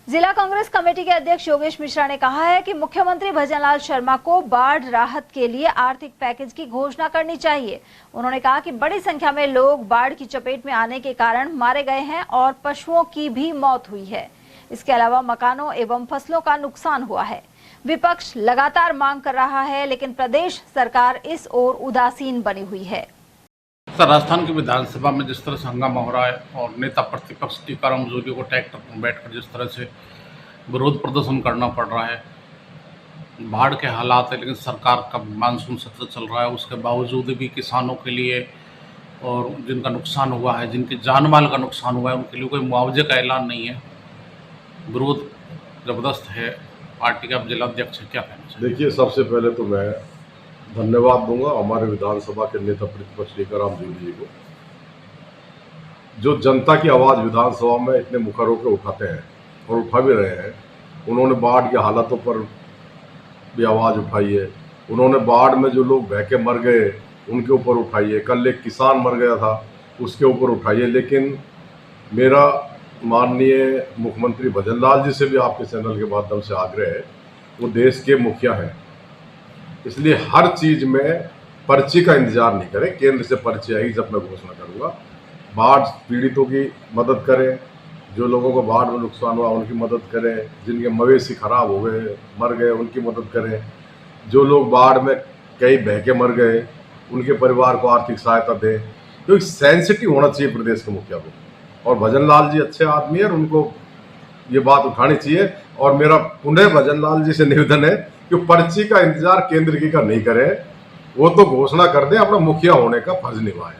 Speaker 2: जिला कांग्रेस कमेटी के अध्यक्ष योगेश मिश्रा ने कहा है कि मुख्यमंत्री भजनलाल शर्मा को बाढ़ राहत के लिए आर्थिक पैकेज की घोषणा करनी चाहिए। उन्होंने कहा कि बड़ी संख्या में लोग बाढ़ की चपेट में आने के कारण मारे गए हैं और पशुओं की भी मौत हुई है। इसके अलावा मकानों एवं फसलों का नुकसान हुआ है। विपक्ष लगातार मांग कर रहा है, लेकिन प्रदेश सरकार इस ओर उदासीन बनी हुई है।
Speaker 10: राजस्थान की विधानसभा में जिस तरह से हंगामा हो रहा है और नेता प्रतिपक्ष टीकाराम जूली को ट्रैक्टर पर बैठकर जिस तरह से विरोध प्रदर्शन करना पड़ रहा है, बाढ़ के हालात है, लेकिन सरकार का मानसून सत्र चल रहा है, उसके बावजूद भी किसानों के लिए और जिनका नुकसान हुआ है, जिनके जान माल का नुकसान हुआ है, उनके लिए कोई मुआवजे का ऐलान नहीं है। विरोध जबरदस्त है। पार्टी के आप जिलाध्यक्ष क्या कहना चाहिए?
Speaker 11: देखिए, सबसे पहले तो मैं धन्यवाद दूंगा हमारे विधानसभा के नेता प्रतिपक्ष टीकाराम जूली जी को, जो जनता की आवाज़ विधानसभा में इतने मुखर होकर उठाते हैं और उठा भी रहे हैं। उन्होंने बाढ़ की हालातों पर भी आवाज़ उठाई है। उन्होंने बाढ़ में जो लोग बह के मर गए उनके ऊपर उठाई है। कल एक किसान मर गया था, उसके ऊपर उठाई है। लेकिन मेरा माननीय मुख्यमंत्री भजनलाल जी से भी आपके चैनल के माध्यम से आग्रह है, वो देश के मुखिया हैं, इसलिए हर चीज़ में पर्ची का इंतजार नहीं करें। केंद्र से पर्ची आएगी जब मैं घोषणा करूँगा। बाढ़ पीड़ितों की मदद करें, जो लोगों को बाढ़ में नुकसान हुआ उनकी मदद करें, जिनके मवेशी खराब हो गए मर गए उनकी मदद करें, जो लोग बाढ़ में कई बह के मर गए उनके परिवार को आर्थिक सहायता दें। क्योंकि सेंसिटिव होना चाहिए प्रदेश के मुखिया को, और भजनलाल जी अच्छे आदमी है और उनको ये बात उठानी चाहिए। और मेरा पुनः भजनलाल जी से निवेदन है कि पर्ची का इंतजार केंद्र की का नहीं करें, वो तो घोषणा कर दें, अपना मुखिया होने का फर्ज निभाएं।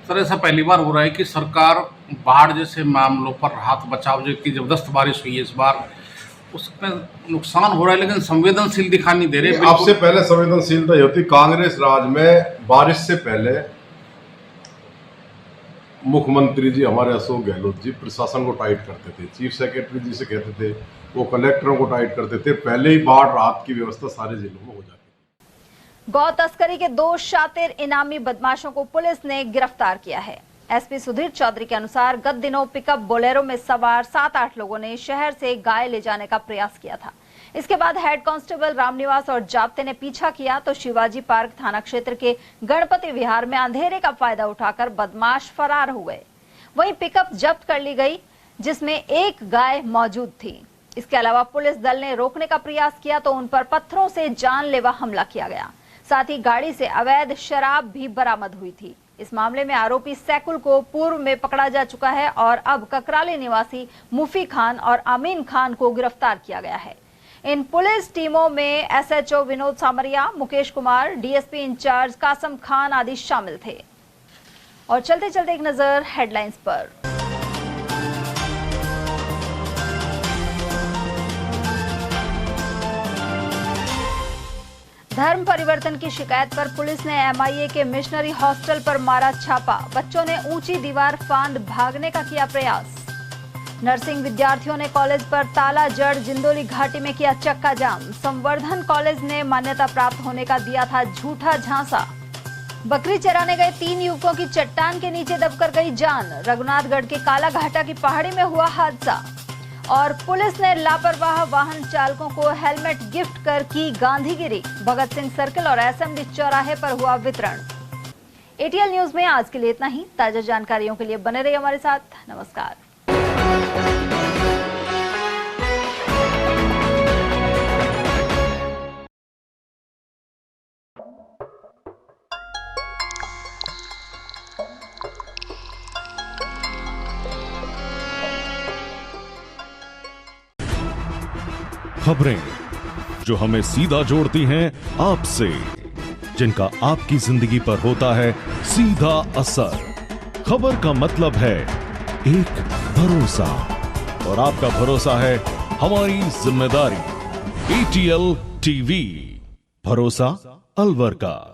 Speaker 10: सर, ऐसा पहली बार हो रहा है कि सरकार बाढ़ जैसे मामलों पर राहत बचाव जो इतनी जबरदस्त बारिश हुई है इस बार, उसमें नुकसान हो रहा है, लेकिन संवेदनशील दिखाई नहीं दे रहे।
Speaker 11: आपसे पहले संवेदनशीलता होती, कांग्रेस राज में बारिश से पहले मुख्यमंत्री जी हमारे अशोक गहलोत जी प्रशासन को टाइट करते थे, चीफ सेक्रेटरी जी से कहते थे, वो कलेक्टरों को टाइट करते थे, पहले ही बाढ़ राहत की व्यवस्था सारे जिलों में हो जाती।
Speaker 2: गौ तस्करी के 2 शातिर इनामी बदमाशों को पुलिस ने गिरफ्तार किया है। एसपी सुधीर चौधरी के अनुसार गत दिनों पिकअप बोलेरो में सवार 7-8 लोगों ने शहर से गाय ले जाने का प्रयास किया था। इसके बाद हेड कांस्टेबल रामनिवास और जाप्ते ने पीछा किया तो शिवाजी पार्क थाना क्षेत्र के गणपति विहार में अंधेरे का फायदा उठाकर बदमाश फरार हुए। वहीं पिकअप जब्त कर ली गई, जिसमें एक गाय मौजूद थी। इसके अलावा पुलिस दल ने रोकने का प्रयास किया तो उन पर पत्थरों से जानलेवा हमला किया गया। साथ ही गाड़ी से अवैध शराब भी बरामद हुई थी। इस मामले में आरोपी सैकुल को पूर्व में पकड़ा जा चुका है और अब ककराली निवासी मुफी खान और अमीन खान को गिरफ्तार किया गया है। इन पुलिस टीमों में एसएचओ विनोद सामरिया, मुकेश कुमार, डीएसपी इंचार्ज कासम खान आदि शामिल थे। और चलते चलते एक नजर हेडलाइंस पर। धर्म परिवर्तन की शिकायत पर पुलिस ने एमआईए के मिशनरी हॉस्टल पर मारा छापा। बच्चों ने ऊंची दीवार फांद भागने का किया प्रयास। नर्सिंग विद्यार्थियों ने कॉलेज पर ताला जड़ जिंदोली घाटी में किया चक्का जाम। संवर्धन कॉलेज ने मान्यता प्राप्त होने का दिया था झूठा झांसा। बकरी चराने गए 3 युवकों की चट्टान के नीचे दबकर गई जान। रघुनाथगढ़ के काला घाटा की पहाड़ी में हुआ हादसा। और पुलिस ने लापरवाह वाहन चालकों को हेलमेट गिफ्ट कर की गांधीगिरी। भगत सिंह सर्किल और एसएमडी चौराहे पर हुआ वितरण। एटीएल न्यूज में आज के लिए इतना ही। ताजा जानकारियों के लिए बने रहिए हमारे साथ। नमस्कार।
Speaker 12: खबरें जो हमें सीधा जोड़ती हैं आपसे, जिनका आपकी जिंदगी पर होता है सीधा असर। खबर का मतलब है एक भरोसा, और आपका भरोसा है हमारी जिम्मेदारी। एटीएल टीवी, भरोसा अलवर का।